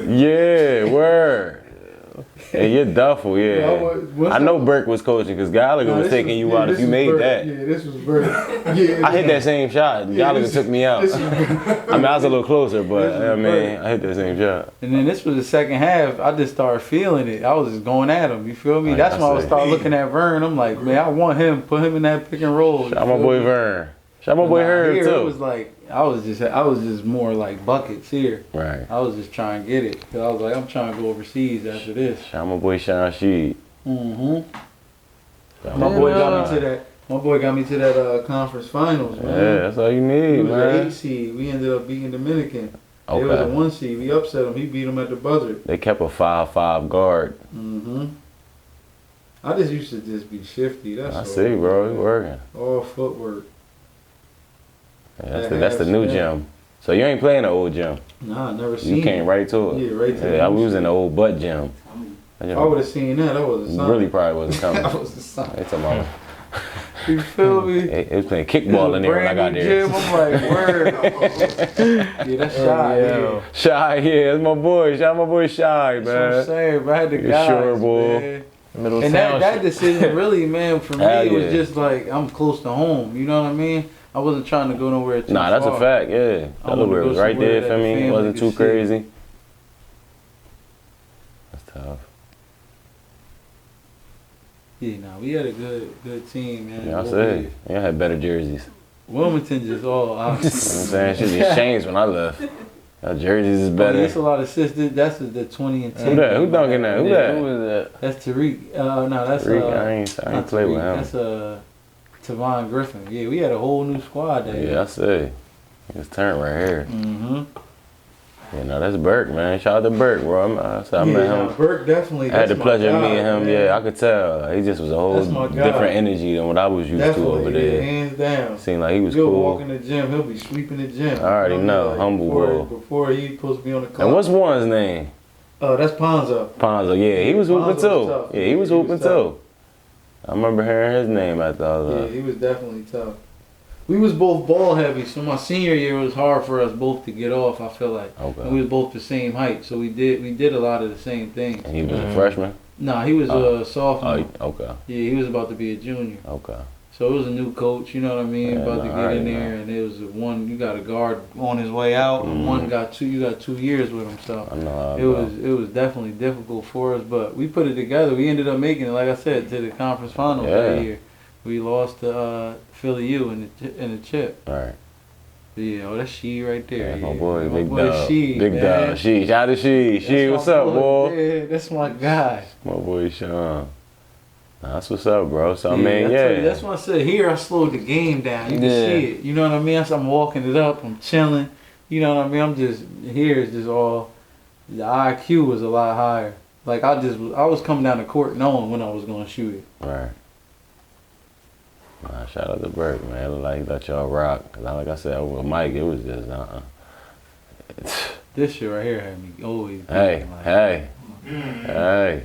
B: Yeah, word. And your duffel, yeah. I know Burke was coaching because Gallagher was taking you out if you made that.
C: Yeah, this was Burke. Yeah,
B: I hit that same shot. Gallagher took me out. I mean, I was a little closer, but I mean, I hit that same shot.
C: And then this was the second half. I just started feeling it. I was just going at him. You feel me?
B: Like
C: That's
B: I
C: when I would
B: said.
C: start looking at Vern. I'm like, man, I want him. Put him in that pick and roll.
B: Shout out my boy Vern. Shout out my boy Herb
C: Here,
B: too.
C: it was like I was just more like buckets here.
B: Right.
C: I was just trying to get it. Cause I was like, I'm trying to go overseas after this.
B: Shout out my boy Sean Sheed.
C: Mm-hmm.
B: Shout out
C: My
B: my
C: boy
B: boy.
C: got me to that. My boy got me to that conference finals, man.
B: Yeah, that's all you
C: He
B: need,
C: was an
B: man.
C: 8 seed. We ended up beating Dominican. They was a
B: Okay.
C: 1 seed. We upset him. He beat him at the buzzer.
B: They kept a 5'5" guard.
C: Mm-hmm. I just used to just be shifty. That's
B: I
C: all.
B: see, bro. You working.
C: All footwork.
B: Yeah, that's the new gym. So you ain't playing the old gym.
C: Nah, I never seen
B: You came
C: it.
B: right to it.
C: Yeah, right to the
B: Yeah, I
C: new
B: was in the old butt gym. That
C: If
B: gym
C: I would have seen that, that was a sign.
B: really probably wasn't coming.
C: That was a sign.
B: They talking about
C: You feel me?
B: it was playing kickball in there when I got there.
C: Gym, I'm like, word. Yeah, that's shy. Yeah.
B: Shy, yeah, that's my boy. Shout out my boy Shy,
C: That's what I'm
B: man.
C: saying, but I had the
B: You
C: guys,
B: sure, boy?
C: man.
A: Middle
C: And
A: Township.
C: that decision really, man, for me,
B: Hell
C: it was
B: yeah.
C: just like, I'm close to home. You know what I mean? I wasn't trying to go nowhere too
B: Nah, that's
C: far.
B: a fact, yeah.
C: I
B: That little
C: wanna
B: bit
C: go
B: was right
C: somewhere
B: there
C: that
B: for
C: the
B: me. It
C: family
B: wasn't
C: could
B: too
C: see.
B: crazy. That's tough.
C: Yeah, nah, we had a good team, man.
B: Yeah, I
C: Both
B: say.
C: ways.
B: Yeah, I had better jerseys.
C: Wilmington just all out.
B: You know what I'm saying? Shit just changed when I left. Our jerseys is
C: Better. There's a
B: better.
C: lot of sisters. That's the 20 and 10.
B: Who that? Who dunking that? Who
A: Yeah,
B: that?
A: who was that?
C: That's Tariq. No, that's
B: Rick, I ain't
C: not
B: play with
C: Tariq.
B: him.
C: That's Tavon Griffin. Yeah, we had a whole new squad there.
B: Yeah, I say. It's turned right here.
C: Mm-hmm.
B: Yeah, no, that's Burke, man. Shout out to Burke, bro. I met him.
C: Burke definitely.
B: I had the
C: that's my
B: pleasure of
C: guy,
B: meeting him.
C: man.
B: Yeah, I could tell. He just was a whole
C: That's my guy.
B: different energy than what I was used
C: Definitely,
B: to over
C: yeah,
B: there.
C: hands down.
B: Seemed like he was
C: He'll
B: cool.
C: walk in the gym. He'll be sweeping the gym.
B: I already know, humble bro.
C: Before he's supposed to be on the clock.
B: And what's one's name?
C: That's Ponzo.
B: Ponzo. Yeah, he was
C: Ponzo
B: hooping
C: was
B: too.
C: tough.
B: Yeah, he was
C: He was
B: hooping
C: tough.
B: too. I remember hearing his name after I was
C: Yeah, he was definitely tough. We was both ball heavy, so my senior year was hard for us both to get off. I feel like, and we
B: Okay.
C: was both the same height, so we did a lot of the same things.
B: And he was a freshman?
C: Nah, he was a sophomore.
B: Oh, okay.
C: Yeah, he was about to be a junior.
B: Okay.
C: So it was a new coach, you know what I mean,
B: Yeah,
C: about to
B: nah,
C: get
B: I
C: in
B: already
C: there, and it was one you got a guard on his way out, and one got two. You got 2 years with him, so
B: I know how
C: it was definitely difficult for us, but we put it together. We ended up making it, like I said, to the conference finals
B: Yeah.
C: that year. We lost to Philly U in the chip.
B: All right.
C: Yeah, oh, that's She right there.
B: That's
C: Yeah,
B: my boy, Big
C: boy
B: Dog.
C: She,
B: Big
C: man.
B: Dog. She. Shout out to She.
C: That's
B: She,
C: my
B: what's up, boy?
C: Yeah, that's my guy.
B: My boy Sean. Nah, that's what's up, bro. So, I
C: Yeah,
B: mean,
C: I tell
B: yeah.
C: you, that's why I said here I slowed the game down. You can
A: Yeah.
C: see it. You know what I mean? I'm walking it up. I'm chilling. You know what I mean? I'm just here. It's just all the IQ was a lot higher. Like I was coming down the court knowing when I was gonna shoot it.
B: Right. Nah, shout out to Burke, man. It looked like he let y'all rock. 'Cause like I said, with Mike, it was just,
C: This shit right here had me always.
B: Hey,
C: thinking, like,
B: hey, hey.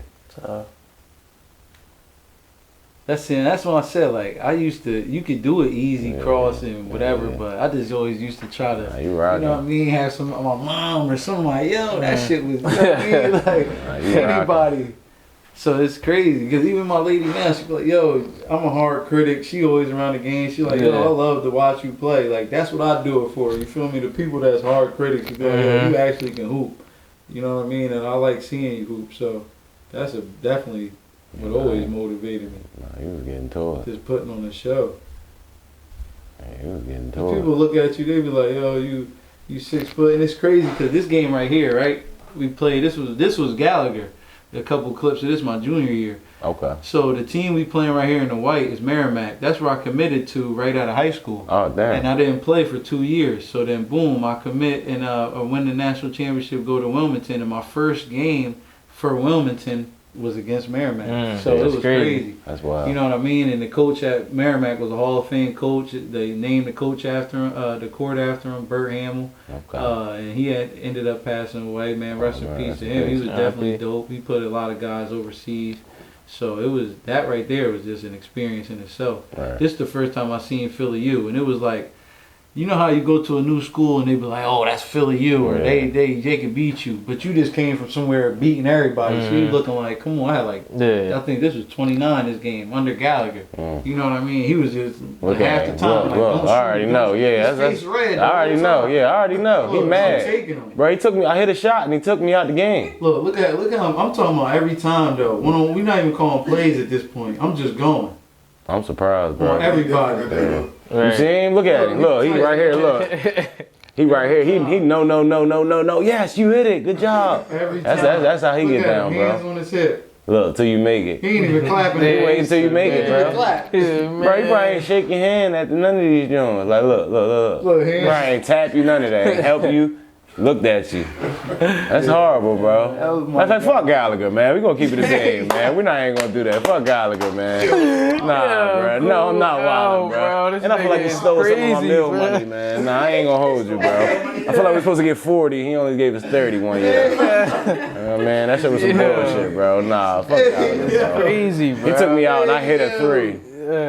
C: That's it. That's what I said. Like I used to, you could do it easy,
B: Yeah,
C: cross and whatever,
B: yeah.
C: but I just always used to try to.
B: Nah, you
C: You
B: rocking.
C: know what I mean? Have some my mom or something like, yo, that shit was, you know what I mean? Like
B: Nah, you
C: anybody. So it's crazy because even my lady now, she be like, yo, I'm a hard critic. She always around the game. She like, yo,
A: Yeah.
C: I love to watch you play. Like that's what I do it for. You feel me? The people that's hard critics, you be like, yo, you actually can hoop. You know what I mean? And I like seeing you hoop. So that's definitely what always motivated me.
B: Nah, he was getting to it.
C: Just putting on a show.
B: Yeah, he was getting
C: If
B: to
C: people
B: it.
C: look at you, they be like, yo, you 6 foot, and it's crazy because this game right here, right? We played. This was Gallagher. A couple clips of this my junior year.
B: Okay.
C: So the team we playing right here in the white is Merrimack. That's where I committed to right out of high school.
B: Oh, damn.
C: And I didn't play for 2 years. So then boom, I commit and win the national championship, go to Wilmington, and my first game for Wilmington was against Merrimack. So it
A: that's
C: was
A: crazy.
C: crazy.
B: That's wild.
C: You know what I mean? And the coach at Merrimack was a Hall of Fame coach. They named the coach after him, the court after him, Burt Hamill.
B: Okay.
C: And he had ended up passing away, man. Rest in
B: man,
C: peace
B: rest
C: to
B: in
C: him. He
B: peace.
C: was definitely dope. He put a lot of guys overseas. So it was that right there was just an experience in itself.
B: Right.
C: This is the first time I seen Philly U, and it was like, you know how you go to a new school and they be like, oh, that's Philly U, or
B: Yeah.
C: they can beat you, but you just came from somewhere beating everybody, so you looking like, come on, I had like, I think this was 29 this game under Gallagher. You know what I mean? He was just
B: Look
C: half
B: at
C: the
B: him.
C: time
B: Look,
C: like,
B: look,
C: don't
B: I already
C: shoot,
B: know.
C: don't-
B: Yeah,
C: his
B: that's
C: face red.
B: I already
C: the
B: know.
C: whole time.
B: Yeah, I already know. He
C: Look,
B: mad.
C: I'm taking him.
B: Bro, he took me. I hit a shot and he took me out the game.
C: Look at him. I'm talking about every time though. We're not even calling plays at this point. I'm just going
B: I'm surprised,
C: on
B: bro.
C: everybody.
B: You see him? Look at him. Look, he right here. Look. He right here. He no. Yes, you hit it. Good job.
C: Every time.
B: That's how he
C: Look
B: get
C: at
B: down,
C: him, hands
B: bro.
C: on his hip.
B: Look, till you make it.
C: He ain't even clapping.
B: He wait until you make it,
C: He ain't
B: bro.
C: clap.
B: Bro, he probably ain't shake your hand at none of these joints. Like, look.
C: Look, hands.
B: Probably ain't tap you, none of that. Ain't help you. Looked at you. That's horrible, bro.
C: That was my
B: That's like, fuck Gallagher, man. We gonna keep it the same, man. We're not ain't gonna do that. Fuck Gallagher, man. Nah, bro. No, I'm not wildin', bro.
A: This
B: And I feel like he
A: nigga is
B: stole some of my
A: crazy,
B: meal
A: bro.
B: money, man. Nah, I ain't gonna hold you, bro. I feel like we're supposed to get 40. He only gave us 30 one year. Man, that shit was some bullshit, bro. Nah, fuck Gallagher, bro.
A: Crazy, bro.
B: He took me out and I hit a 3.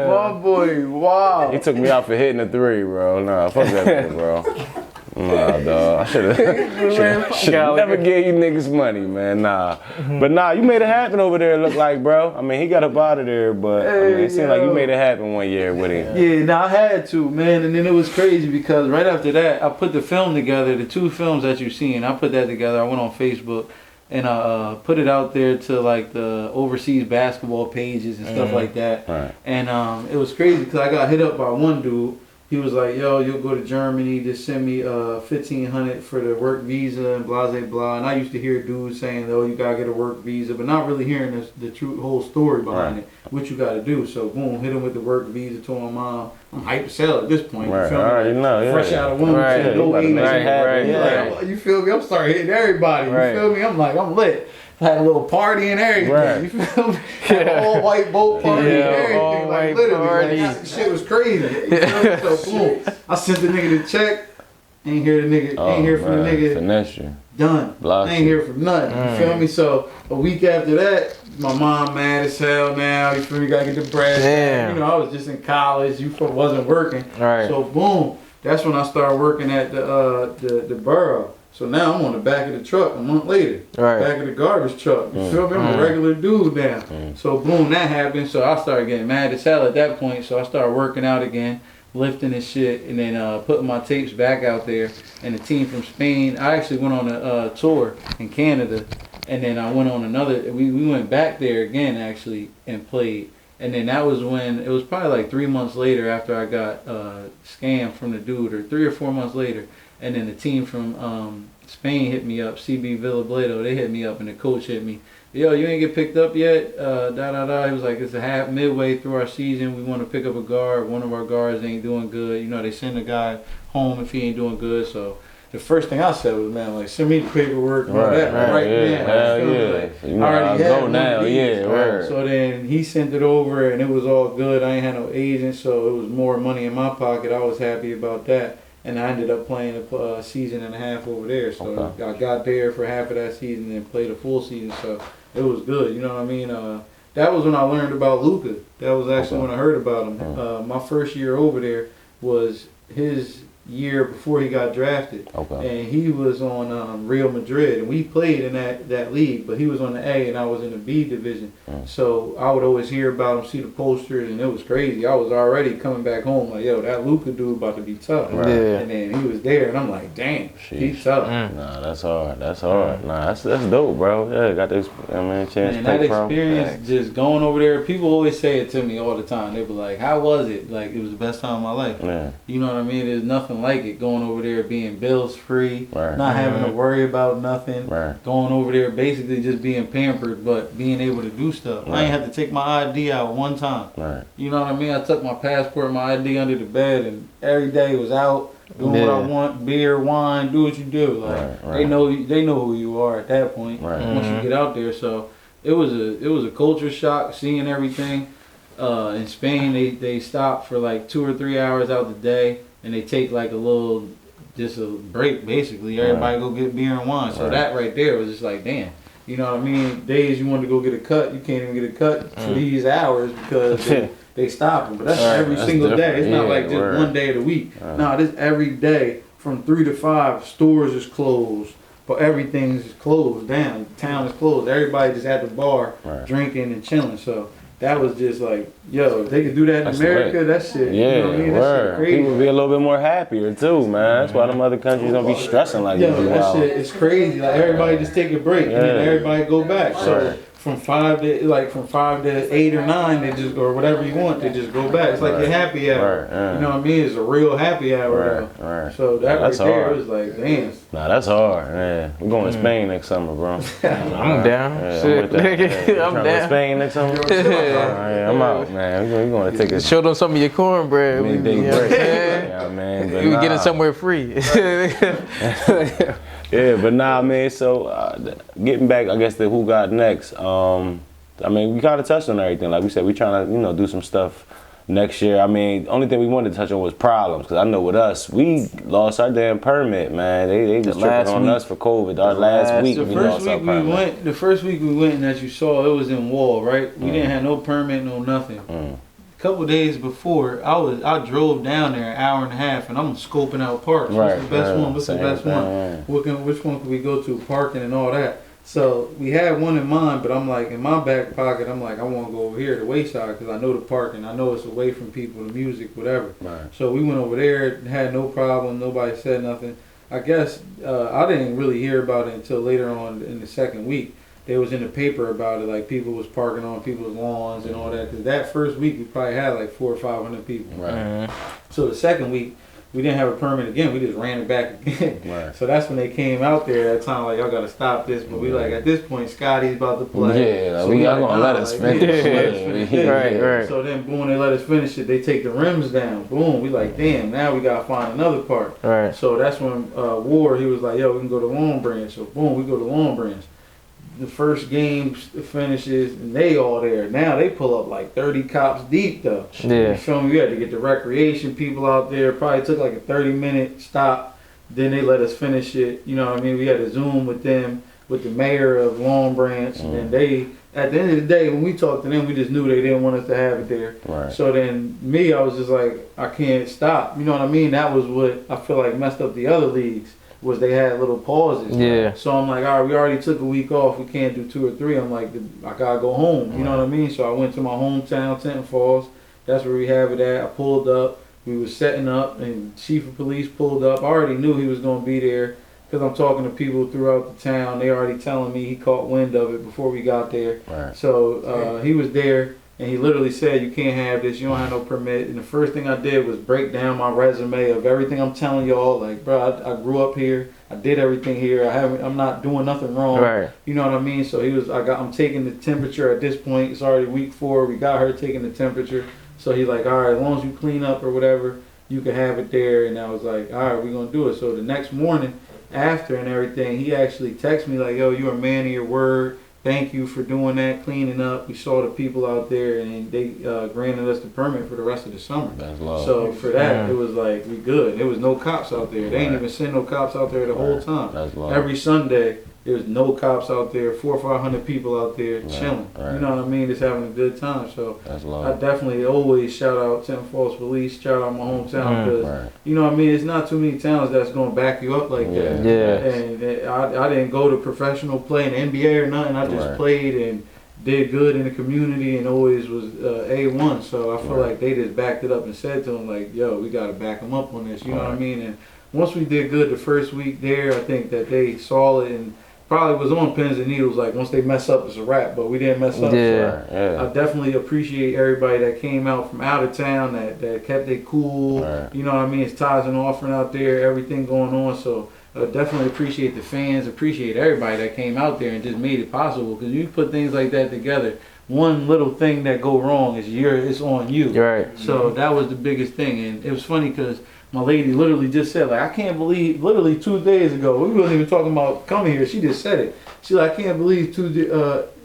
C: My boy, wow.
B: He took me out for hitting a 3, bro. Nah, fuck that nigga, bro. Nah, dog. I should've never gave you niggas money, man. Nah. But nah, you made it happen over there, it look like, bro. I mean, he got up out of there, but I mean, it seemed like you made it happen one year with him.
C: Yeah, no, I had to, man, and then it was crazy because right after that, I put the film together, the 2 films that you've seen. I put that together. I went on Facebook and I put it out there to like the overseas basketball pages and stuff like that.
B: Right.
C: And it was crazy because I got hit up by one dude. He was like, yo, you'll go to Germany, just send me $1,500 for the work visa and blah, blah, blah. And I used to hear dudes saying, oh, you got to get a work visa, but not really hearing the true whole story behind it, what you got to do. So, boom, hit him with the work visa, told my mom, I'm hyped to sell at this point.
B: Right,
C: You feel
B: I
C: me?
B: already know, yeah.
C: Fresh out of womb,
A: Right,
C: no
B: you about to
C: age.
B: make it happen,
C: Like, you feel me? I'm starting hitting everybody.
A: Right.
C: You feel me? I'm like, I'm lit. Had a little party and everything.
B: Right.
C: You feel me? Had an all white boat party and everything. Like
A: all-white
C: literally,
A: party.
C: like, that shit was crazy. You feel me? So boom, I sent the nigga the check. Ain't hear the nigga. Ain't hear from the nigga.
B: Finesse you.
C: Done.
B: Blocked
C: Ain't
B: you.
C: hear from nothing. You feel me? So a week after that, my mom mad as hell now. You feel me? Gotta get the bread.
A: Damn.
C: You know, I was just in college. You wasn't working.
A: Right.
C: So boom, that's when I started working at the borough. So now I'm on the back of the truck a month later.
A: Right.
C: Back of the garbage truck. You feel me? I'm a regular dude now. So boom, that happened. So I started getting mad as hell at that point. So I started working out again, lifting and shit, and then putting my tapes back out there. And the team from Spain, I actually went on a tour in Canada, and then I went on another. We went back there again actually and played. And then that was when it was probably like 3 months later after I got scammed from the dude, or 3 or 4 months later. And then the team from Spain hit me up, CB Villabledo. They hit me up, and the coach hit me. Yo, you ain't get picked up yet? He was like, it's a midway through our season. We want to pick up a guard. One of our guards ain't doing good. You know, they send a guy home if he ain't doing good. So the first thing I said was, man, like, send me the paperwork and all that right
B: yeah,
C: now.
B: hell
C: You feel me?
B: yeah.
C: Like,
B: You know,
C: I already
B: I'll
C: had
B: go
C: one
B: now,
C: of these.
B: yeah, word.
C: So then he sent it over, and it was all good. I ain't had no agent, so it was more money in my pocket. I was happy about that. And I ended up playing a season and a half over there. So
B: Okay.
C: I got there for half of that season and played a full season. So it was good. You know what I mean? That was when I learned about Luka. That was actually when I heard about him. My first year over there was his year before he got drafted.
B: Okay.
C: And he was on Real Madrid. And we played in that league. But he was on the A and I was in the B division. So I would always hear about him, see the posters, and it was crazy. I was already coming back home like, yo, that Luka dude about to be tough.
B: Right.
A: Yeah.
C: And then he was there, and I'm like, damn, he's
B: Sheesh.
C: tough.
B: Nah, that's hard. That's hard. Nah, that's dope, bro. Yeah, got this, chance
C: And
B: to
C: that
B: play pro.
C: experience, just going over there, people always say it to me all the time. They be like, how was it? Like, it was the best time of my life.
B: Yeah.
C: You know what I mean? There's nothing like it. Going over there, being bills free,
B: Right.
C: not having to worry about nothing.
B: Right.
C: Going over there, basically just being pampered, but being able to do stuff. I ain't had to take my ID out one time.
B: Right.
C: You know what I mean? I took my passport, my ID under the bed, and every day was out doing what I want, beer, wine, do what you do. Like
B: Right.
C: they know who you are at that point.
B: Right.
C: Once you get out there, so it was a culture shock seeing everything. In Spain, they stop for like 2 or 3 hours out the day, and they take like just a break basically. Everybody go get beer and wine. So that right there was just like, damn. You know what I mean? Days you want to go get a cut, you can't even get a cut for these hours because they stop them. But that's every single day. It's not like just one day of the week. No, this every day from 3 to 5. Stores is closed, but everything's closed down. Town is closed. Everybody just at the bar drinking and chilling. So that was just like, yo, if they could do that in America, that shit.
B: Yeah,
C: you know what I mean? That shit crazy.
B: People be a little bit more happier too, man. That's why them other countries don't be stressing like
C: Yo,
B: that.
C: that shit is crazy. Like everybody just take a break and then everybody go back. So from 5 to 8 or 9, they just, or whatever you want, they just go back. It's like your happy hour. You know what I mean? It's a real happy hour. So that right there was like, damn.
B: Nah, that's hard. Yeah, we're going to Spain next summer, bro.
A: I'm down.
B: I'm down. To Spain next summer. I'm out, man. We're going to take a
A: show them some of your cornbread.
B: midday break. Yeah, man.
A: We get it somewhere free.
B: Yeah, but nah, man. So getting back, I guess, to who got next. I mean, we kind of touched on everything. Like we said, we trying to, do some stuff next year. I mean, the only thing we wanted to touch on was problems, because I know with us, we lost our damn permit, man. They was tripping on us for COVID. Our last week, we lost our permit.
C: The first week we went, and as you saw, it was in Wall, right? We didn't have no permit, no nothing. A couple days before, I drove down there an hour and a half, and I'm scoping out parks. What's the best one? What's the best one? Which one could we go to? Parking and all that. So we had one in mind, but I'm like, in my back pocket, I'm like, I want to go over here to Wayside because I know the parking. I know it's away from people, the music, whatever. So we went over there, had no problem. Nobody said nothing. I guess I didn't really hear about it until later on in the second week. They was in the paper about it, like people was parking on people's lawns and all that. Because that first week we probably had like 400 or 500 people. So the second week we didn't have a permit again. We just ran it back again. So that's when they came out there. That time like, y'all gotta stop this. But we like, at this point, Scotty's about to play.
B: Yeah, so we y'all gonna let us finish.
A: Right.
C: So then boom, they let us finish it. They take the rims down. Boom, we like, damn. Now we gotta find another part. So that's when Ward, he was like, yo, we can go to Long Branch. So boom, we go to Long Branch. The first game finishes and they all there. Now they pull up like 30 cops deep though. You feel me? We had to get the recreation people out there. Probably took like a 30-minute stop. Then they let us finish it. You know what I mean? We had a Zoom with them, with the mayor of Long Branch. And they, at the end of the day, when we talked to them, we just knew they didn't want us to have it there. So then me, I was just like, I can't stop. You know what I mean? That was what I feel like messed up the other leagues. Was they had little pauses. So I'm like, all right, we already took a week off. We can't do 2 or 3. I'm like, I gotta go home. You know what I mean? So I went to my hometown, Tenton Falls. That's where we have it at. I pulled up. We was setting up, and Chief of Police pulled up. I already knew he was gonna be there because I'm talking to people throughout the town. They already telling me he caught wind of it before we got there. So he was there. And he literally said, you can't have this, you don't have no permit. And the first thing I did was break down my resume of everything I'm telling y'all. Like, bro, I grew up here. I did everything here. I'm not doing nothing wrong. You know what I mean? So I'm taking the temperature at this point. It's already week 4. We got her taking the temperature. So he's like, all right, as long as you clean up or whatever, you can have it there. And I was like, all right, we're going to do it. So the next morning after and everything, he actually texted me like, yo, you're a man of your word. Thank you for doing that, cleaning up. We saw the people out there, and they granted us the permit for the rest of the summer. So for that, it was like, we good. There was no cops out there. They ain't even send no cops out there the whole time. Every Sunday, there's no cops out there, 400 or 500 people out there chilling. You know what I mean? Just having a good time. So I definitely always shout out Tenton Falls Police, shout out my hometown, because you know what I mean? It's not too many towns that's going to back you up like that. And I didn't go to professional play in the NBA or nothing. I just played and did good in the community and always was A1. So I feel like they just backed it up and said to them like, yo, we got to back them up on this. You know what I mean? And once we did good the first week there, I think that they saw it and probably was on pins and needles. Like once they mess up, it's a wrap. But we didn't mess up. So I definitely appreciate everybody that came out from out of town that kept it cool. You know what I mean? It's ties and offering out there, everything going on. So I definitely appreciate the fans, appreciate everybody that came out there and just made it possible. Because you put things like that together, one little thing that go wrong it's on you. So that was the biggest thing. And it was funny because my lady literally just said, like, I can't believe, literally 2 days ago, we wasn't even talking about coming here. She just said it. She's like, I can't believe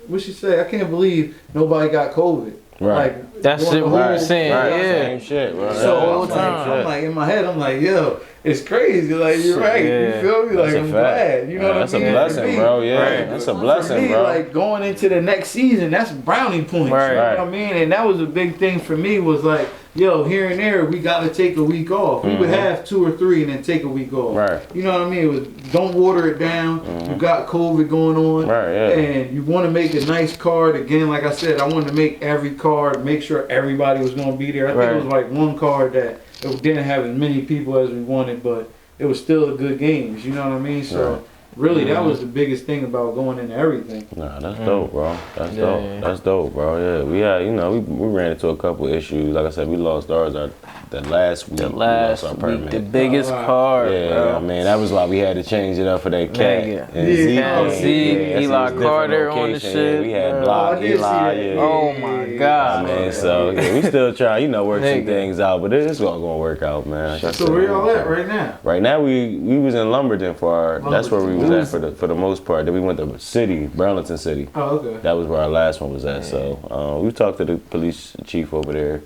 C: what she said, I can't believe nobody got COVID. Like,
A: that's shit we were saying.
B: Same shit, bro.
C: So all the time, I'm like, in my head, I'm like, yo, it's crazy. Like you're right.
A: Yeah.
C: You feel me? Like
B: That's a
C: I'm
B: fact.
C: glad. You know what I mean?
B: That's a blessing,
C: For me,
B: bro. Yeah,
A: Right.
B: that's a
C: For
B: blessing,
C: me,
B: bro.
C: like going into the next season, that's brownie points.
A: Right.
C: You know what I mean? And that was a big thing for me was like, yo, here and there, we got to take a week off. We would have 2 or 3 and then take a week off.
B: Right.
C: You know what I mean? It was, don't water it down. You got COVID going on.
B: Right, yeah.
C: And you want to make a nice card. Again, like I said, I wanted to make every card, make sure everybody was going to be there. I think it was like one card that it didn't have as many people as we wanted, but it was still a good games. You know what I mean? So really, that was the biggest thing about going into everything.
B: Nah, that's dope, bro. That's
A: Yeah,
B: dope.
A: yeah.
B: That's dope, bro. Yeah, we had, we ran into a couple issues. Like I said, we lost ours the last week.
A: The
B: we
A: last
B: lost our
A: week, the
B: permit.
A: biggest card,
B: Yeah,
A: bro.
B: I mean, that was why we had to change it up for that cat.
A: Nigga.
B: And
C: Yeah,
B: Zeke,
C: Cat,
B: yeah,
A: Zeke,
B: yeah, that's
A: Eli
B: a different
A: Carter on the
B: location.
A: shit.
B: Yeah, we had
A: Yeah.
B: Block,
C: I did see
B: Eli,
C: that.
B: yeah.
A: Oh my God.
B: Man, so yeah, we still try, work some
A: Nigga.
B: things out, but it's all gonna work out, man.
C: So where y'all at right now?
B: Right now, we was in Lumberton for our. That's where we was at for the most part. Then we went to city, Burlington City.
C: Oh, okay.
B: That was where our last one was at. So we talked to the police chief over there.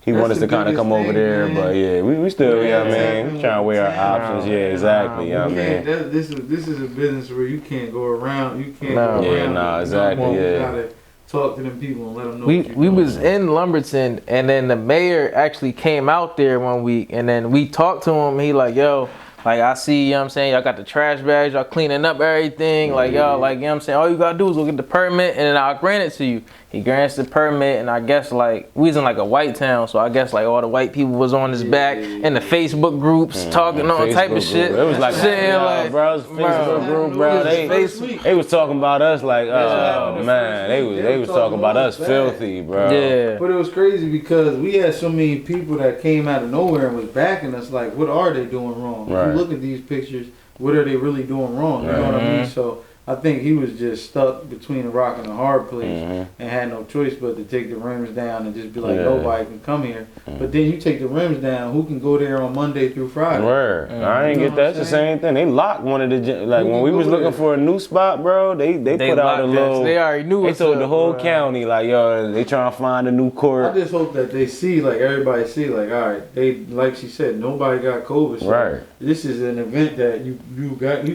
B: He
C: That's
B: wanted us
C: the
B: to kind of
C: biggest
B: come over
C: thing,
B: there,
C: man.
B: but yeah, we still,
C: Yeah,
B: we
C: tapping
B: trying to weigh our
C: with
B: options.
A: town.
B: Yeah, exactly.
C: You
B: I
C: can't,
B: mean,
C: this is a business where you can't go around. You can't
A: No.
C: go
B: Yeah,
C: around.
B: nah,
C: it.
B: exactly,
C: You
B: yeah.
C: gotta talk to them people and let them know.
A: We
C: what you're
A: we
C: doing.
A: was in Lumberton, and then the mayor actually came out there one week, and then we talked to him. He like, yo, like I see, you know what I'm saying, y'all got the trash bags, y'all cleaning up everything, like y'all, like, you know what I'm saying, all you gotta do is go get the permit, and then I'll grant it to you. He grants the permit, and I guess like we was in like a white town, so I guess like all the white people was on his back in the Facebook groups talking all type of
B: Facebook
A: shit.
B: group. It was like,
A: saying like,
B: bro, it was Facebook group, bro. They was talking about us like, oh man, they was talking about us filthy, bro.
A: yeah,
C: But it was crazy because we had so many people that came out of nowhere and was backing us. Like, what are they doing wrong?
B: Right.
C: If you look at these pictures, what are they really doing wrong? You know what I mean? So I think he was just stuck between a rock and a hard place and had no choice but to take the rims down and just be like, nobody can come here. But then you take the rims down, who can go there on Monday through Friday?
B: Word. I ain't
C: You know
B: get that. It's the
C: what I'm
B: same thing. They locked one of the like
C: Who
B: when
C: can
B: we
C: go
B: was looking
C: there?
B: for a new spot, bro. They put out a
A: locked
B: little.
A: us. They already knew
B: They
A: us
B: told
A: up,
B: the whole
A: bro.
B: county like, yo, they trying to find a new
C: I
B: court.
C: just hope that they see, like everybody see, like, all right, they, like she said, nobody got COVID. So
B: Right.
C: this is an event that you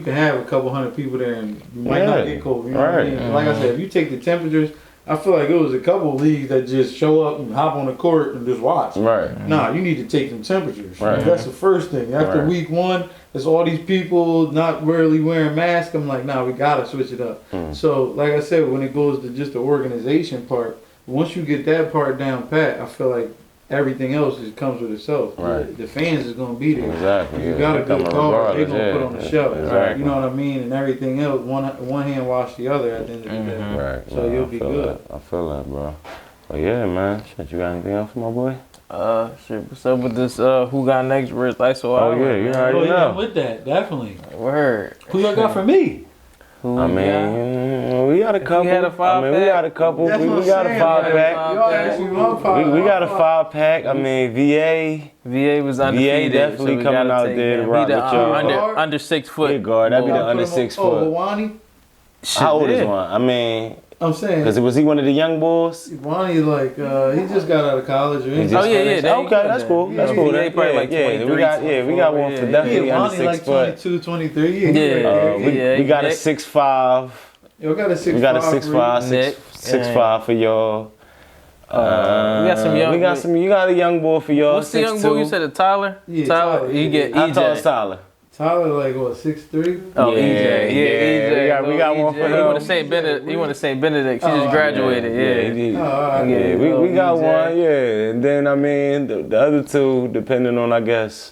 C: can have a couple hundred people there and you might not get COVID. You know what I
B: Right.
C: mean? Like I said, if you take the temperatures, I feel like it was a couple of leagues that just show up and hop on the court and just watch.
B: Right.
C: Nah, you need to take them temperatures.
B: Right.
C: That's the first thing. After
B: Right.
C: week 1, there's all these people not really wearing masks. I'm like, nah, we gotta switch it up. So, like I said, when it goes to just the organization part, once you get that part down pat, I feel like everything else just comes with itself.
B: Right.
C: The fans is gonna be there.
B: Exactly.
C: If you
B: yeah.
C: got a
B: They
C: good
B: coming
C: card, they
B: regardless,
C: gonna
B: yeah.
C: put on the show.
B: Exactly.
C: You know what I mean? And everything else, one hand wash the other at the end of the day.
B: Right.
C: So
B: yeah,
C: you'll
B: I
C: be
B: feel
C: good.
B: That. I feel that, bro. But yeah, man. Shit, you got anything else for my boy?
A: shit, what's up with this? Who got next? Where's ISO?
B: Oh yeah, you already know.
C: with that, definitely.
A: Word.
C: Who y'all got for me?
A: Who
B: I
A: we got?
B: mean, we got a couple.
A: had a five
B: I mean, we got a couple.
C: That's what
B: We
C: I'm
B: got a
C: saying,
B: 5-pack.
C: Y'all actually want five.
B: We got a 5-pack. I mean, VA.
A: VA was undefeated.
B: definitely
A: we
B: coming
A: gotta
B: out
A: take
B: there to
A: them.
B: rock
A: Be the,
B: with y'all.
A: under 6 foot.
B: Big guard. That'd be
A: boy.
B: the under 6
C: Oh,
B: foot.
C: Wani?
B: How old is
A: Shit.
B: one? I mean,
C: I'm saying.
B: because was he one of the young boys?
C: Wani, like, he just got out of college. Or
B: He
C: anything.
B: just
A: Oh, yeah,
B: finished?
A: they
B: Okay, that's
A: good
B: cool.
A: then.
B: That's
C: Yeah,
B: cool.
A: he
B: That-
A: probably
B: yeah,
A: like
B: yeah,
A: 23,
B: we got one for
A: 24,
B: definitely
C: Yeah,
B: under
C: Wani
B: 6
C: like
B: foot.
C: 22, 23. Yeah,
A: Yeah.
B: We got a
A: Nick.
B: 6'5".
C: Yo, got a 6'5".
B: We got a 6'5",
A: Nick.
B: 6'5" for y'all.
A: We got some young.
B: We got some. You got a young boy for y'all.
A: What's the young boy? You
B: 6'2".
A: said a Tyler.
C: Yeah,
A: Tyler.
C: Tyler,
A: He
C: yeah.
A: get
B: How tall
A: EJ.
B: is Tyler?
C: Tyler, like, what, 6'3"?
A: Oh,
B: Yeah,
A: EJ. Yeah,
B: yeah.
A: EJ.
B: We got one for
A: He
B: him.
A: want to say Benedict. He want to say Benedict. She
C: Oh,
A: just graduated.
B: Yeah,
A: Yeah.
B: he did.
C: Oh, all right.
B: Yeah, we
A: little
B: got
A: EJ.
B: one, yeah. And then, I mean, the other two, depending on, I guess,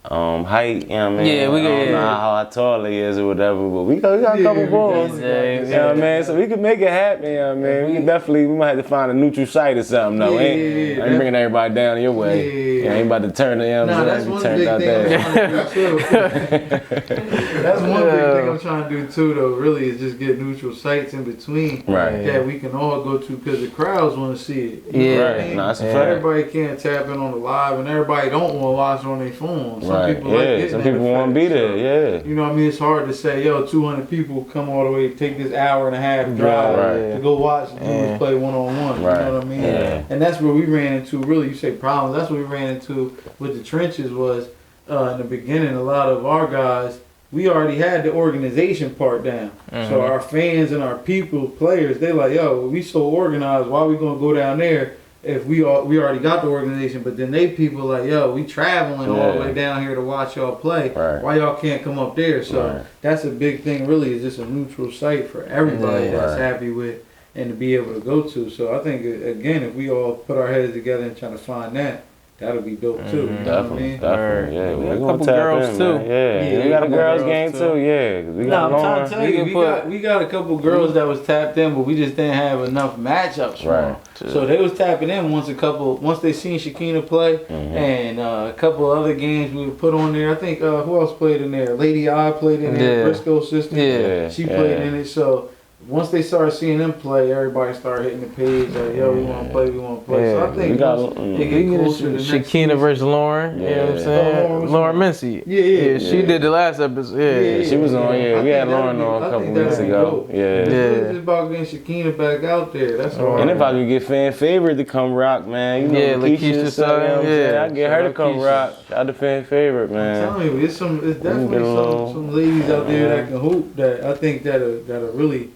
B: height, you know what I mean?
A: Yeah, we
B: I don't
A: got-
B: know how tall he is or whatever, but we got a couple
C: we
B: boys.
C: got-
A: Yeah,
B: You know what I mean? So we could make it happen, you know what I mean? We might have to find a neutral site or something, though.
C: Yeah,
B: ain't
C: yeah,
B: ain't bringing everybody down your way.
C: Yeah.
B: Yeah, ain't about to turn it, you know what
C: Nah,
B: I'm
C: that's
B: saying?
C: one
B: Be
C: big
B: turned
C: thing
B: out
C: I'm
B: there.
C: trying to do too. That's one big thing I'm trying to do too, though. Really, is just get neutral sites in between
B: Right.
C: that we can all go to because the crowds want to see it. You know
A: Yeah.
C: what I
B: Right.
C: mean?
B: Nah, that's a
A: Yeah.
B: fact.
C: Everybody can't tap in on the live, and everybody don't want to watch on their phone. Some
B: Right.
C: people like
B: Yeah,
C: getting
B: some
C: that
B: people want to be
C: effect,
B: there,
C: so,
B: yeah.
C: You know what I mean? It's hard to say, yo, 200 people come all the way, take this hour and a half drive
B: Right.
C: to go watch the dudes
A: Yeah.
C: play one-on-one.
B: Right.
C: You know what I mean?
B: Yeah.
C: And that's where we ran into, really, you say problems, that's what we ran into with the trenches was, in the beginning, a lot of our guys, we already had the organization part down. So our fans and our people, players, they like, yo, we so organized. Why we gonna go down there if we already got the organization? But then they people like, yo, we traveling all the way down here to watch y'all play.
B: Right.
C: Why y'all can't come up there? So that's a big thing. Really, is just a neutral site for everybody that's happy with and to be able to go to. So I think again, if we all put our heads together and try to find that. That'll be dope too. You know what I mean?
B: Definitely, yeah.
A: We
B: We're
A: got a
B: gonna
A: couple
B: tap
A: girls
B: in,
A: too.
B: man. Yeah, we got a girls game too. Yeah, 'cause we got
C: I'm trying to tell you,
A: can
C: we got a couple girls that was tapped in, but we just didn't have enough matchups for them. So they was tapping in once they seen Shakina play, and a couple other games we would put on there. I think who else played in there? Lady I played in there. Briscoe sister, she played in it. So. Once they started seeing them play, everybody started hitting the page like, yo, we want to play, we want to play. So I think
B: we got
C: they get closer to
A: Shakina versus Lauren, you know what I'm saying? Lauren Mincy. Yeah, she did the last episode. Yeah,
B: she was on, we had Lauren on a couple weeks ago.
C: It's just about getting Shakina back out there. That's all.
B: And if I could get fan favorite to come rock, man, you know,
A: Lakeisha son,
B: I get her to come rock. Shout out to fan favorite, man.
C: I'm telling you, it's definitely some ladies out there that can hoop that I think that'll really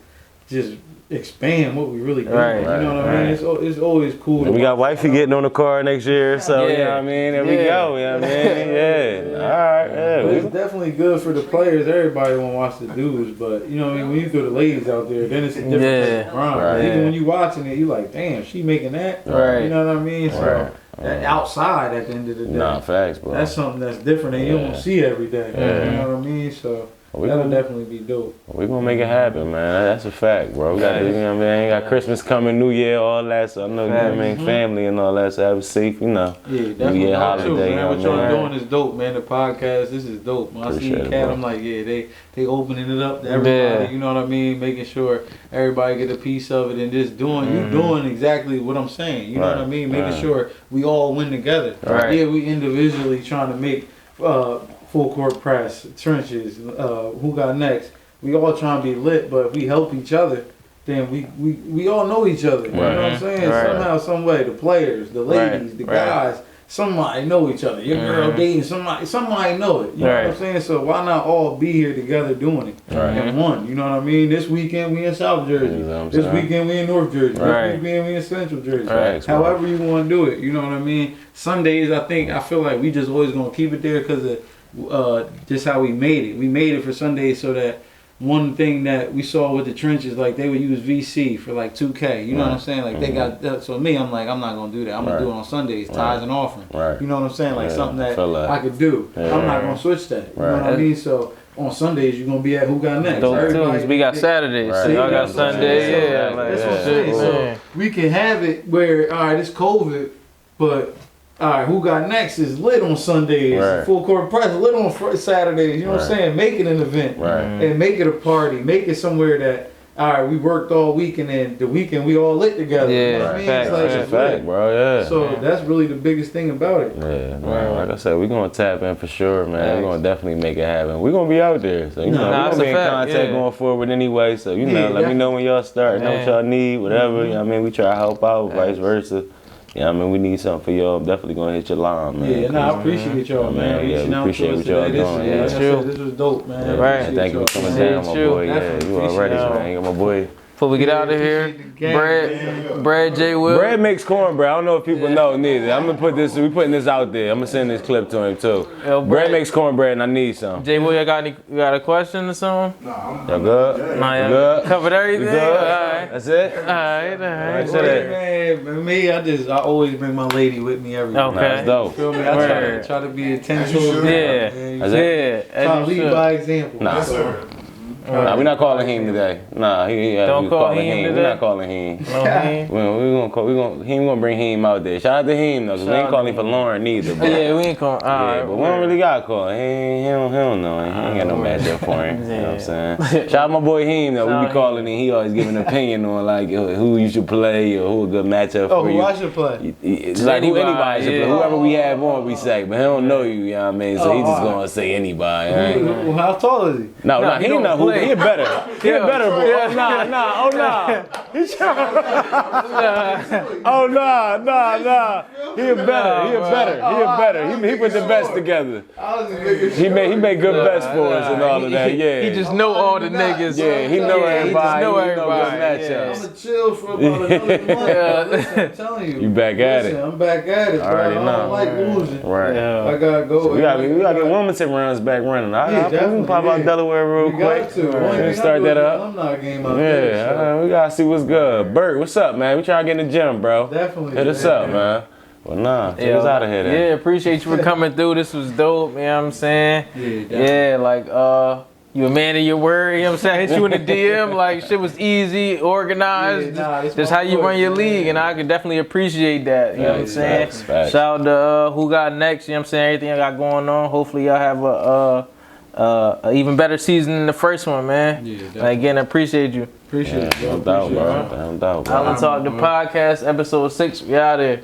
C: just expand what we really do.
A: Right,
C: you know what I mean? It's always cool.
B: We got wifey getting on the car next year, so you know what I mean? There we go, you know what I mean? Yeah. All right,
C: But it's definitely good for the players. Everybody want to watch the dudes, but you know what I mean? When you throw the ladies out there, then it's a different grind.
B: Right.
C: Even when you watching it, you like, damn, she making that.
A: Right.
C: You know what I mean? So that outside at the end of the day.
B: Nah, facts, bro.
C: That's something that's different and you don't see every day. You know what I mean? So that'll definitely be dope.
B: We gonna make it happen, man. That's a fact, bro. We got, you know what I mean? Got Christmas coming, New Year, all that. So I know, you know what I mean, family and all that. So have a safe, you know.
C: Yeah,
B: New
C: definitely.
B: Year holiday.
C: Man, what y'all
B: man.
C: doing is dope, man. The podcast, this is dope. When I see
B: Appreciate
C: the
B: it,
C: cat,
B: bro.
C: I'm like, yeah, they opening it up to everybody. You know what I mean? Making sure everybody get a piece of it and just doing you doing exactly what I'm saying. You know what I mean? Making sure we all win together.
A: Right.
C: Yeah, we individually trying to make full court press, trenches, who got next. We all trying to be lit, but if we help each other, then we all know each other. You know what I'm saying?
A: Right.
C: Somehow, some way, the players, the ladies, the guys, somebody know each other. Your girl dating somebody know it. You know what I'm saying? So why not all be here together doing it and one? You know what I mean? This weekend we in South Jersey.
B: You know what I'm
C: This
B: saying?
C: weekend we in North Jersey.
A: Right.
C: This weekend we in Central Jersey.
B: Right.
C: However you want to do it. You know what I mean? Sundays, I feel like we just always gonna keep it there because of just how we made it. We made it for Sundays so that. One thing that we saw with the trenches, like they would use VC for like 2K. You know what I'm saying? Like they got so me, I'm like, I'm not gonna do that. I'm gonna do it on Sundays, tithes and offering.
B: Right.
C: You know what I'm saying? Like something that
B: like
C: I could do. I'm not gonna switch that. You know what I mean? So on Sundays you're gonna be at Who Got Next.
A: Dope too, 'cause we got Saturdays. So y'all got Sunday,
C: That's what I'm saying. So we can have it where all right, it's COVID, but all right, Who Got Next is lit on Sundays.
B: Right.
C: Full court press lit on Saturdays. You know what I'm saying? Make it an event.
B: Right.
C: And make it a party. Make it somewhere that, all right, we worked all week and then the weekend we all lit together.
A: Yeah,
C: You know what I mean?
A: fact,
C: It's like
B: That's a fact, bro, yeah.
C: So that's really the biggest thing about it.
B: Yeah, man. Like I said, we're gonna tap in for sure, man. We're gonna definitely make it happen. We're gonna be out there, so you know, we're gonna be in contact going forward anyway. So you know, let me know when y'all start, know what y'all need, whatever. You know what I mean, we try to help out, vice versa. Yeah, I mean, we need something for y'all. I'm definitely gonna hit your line, man.
C: Yeah, I appreciate y'all, man.
B: Yeah, we appreciate what y'all doing.
C: Like I said, this was dope, man.
A: Right.
B: Thank you for coming down, my boy. Yeah, you already, man. You got my boy.
A: Before we get out of here, Brad J. Will.
B: Brad makes cornbread. I don't know if people know neither. I'm gonna put this. We putting this out there. I'm gonna send this clip to him too. Brad makes cornbread, and I need some.
A: J. Will, you got a question or something?
B: Y'all good?
A: Nah,
B: You good?
A: covered everything.
B: You good?
A: All right.
B: That's it.
A: All right.
C: Man, me, I always bring my lady with me everywhere.
A: Okay.
B: That's dope.
C: Feel me? I try to be attentive.
A: Yeah.
B: That's it.
C: Try to lead by example.
B: Nah.
D: Yes, sir.
B: Nah, we're not calling him today. Nah,
A: Don't call him today?
B: We're not calling him.
A: No,
B: He ain't gonna bring him out there. Shout out to him though, 'cause we ain't calling for Lauren neither. But,
A: yeah, we ain't calling.
B: yeah, but we don't really got to call. He don't know. He ain't got no matchup for him. You know what I'm saying? Shout out my boy Heem though. We be calling him. He always giving an opinion on like who you should play or who a good matchup for you.
C: Who I should play?
B: It's like who anybody should play. Whoever we have on, we say. But he don't know you, you know what I mean? So he just gonna say anybody. Right?
C: Well, how tall is he?
B: No, he don't know hoop.
A: play.
B: He a better. He a better boy.
A: Yeah.
B: Oh nah. He's oh nah. He a better. He put the best together. He made good bets for us and all of that. Yeah.
A: He just know all the niggas.
B: Yeah, he know everybody.
A: He know
B: He know
A: everybody.
B: good
A: Yeah.
B: matchups.
C: I'm chill for about another month. Listen, I'm telling you.
B: You back at it.
C: I'm back at it, bro. I
B: already
C: don't
B: know.
C: like losing.
B: Right.
A: Yeah.
C: I gotta go.
B: We gotta get Wilmington runs back running. I can
C: definitely,
B: pop out Delaware real
C: You
B: quick.
C: got to. Only thing I
B: Start
C: do
B: that
C: is
B: up.
C: I'm not game out there.
B: Yeah, we gotta see what's good. Bert, what's up, man? We trying to get in the gym, bro.
C: Definitely.
B: Hit us up, man. Well, nah, take us out of here then.
A: Yeah, appreciate you for coming through. This was dope, you know what I'm saying?
C: Yeah,
A: like you a man of your word, you know what I'm saying? Hit you in the DM, like shit was easy, organized. Just how you run your league, and I can definitely appreciate that, you know what I'm saying?
B: Facts.
A: Shout out to who got next, you know what I'm saying? Everything I got going on. Hopefully y'all have a even better season than the first one, man.
C: Yeah, definitely.
A: Again, I appreciate you.
C: Appreciate it, bro.
B: No doubt,
C: Appreciate it.
B: bro. No doubt, bro.
A: Island Talk, the podcast, episode 6. We out there.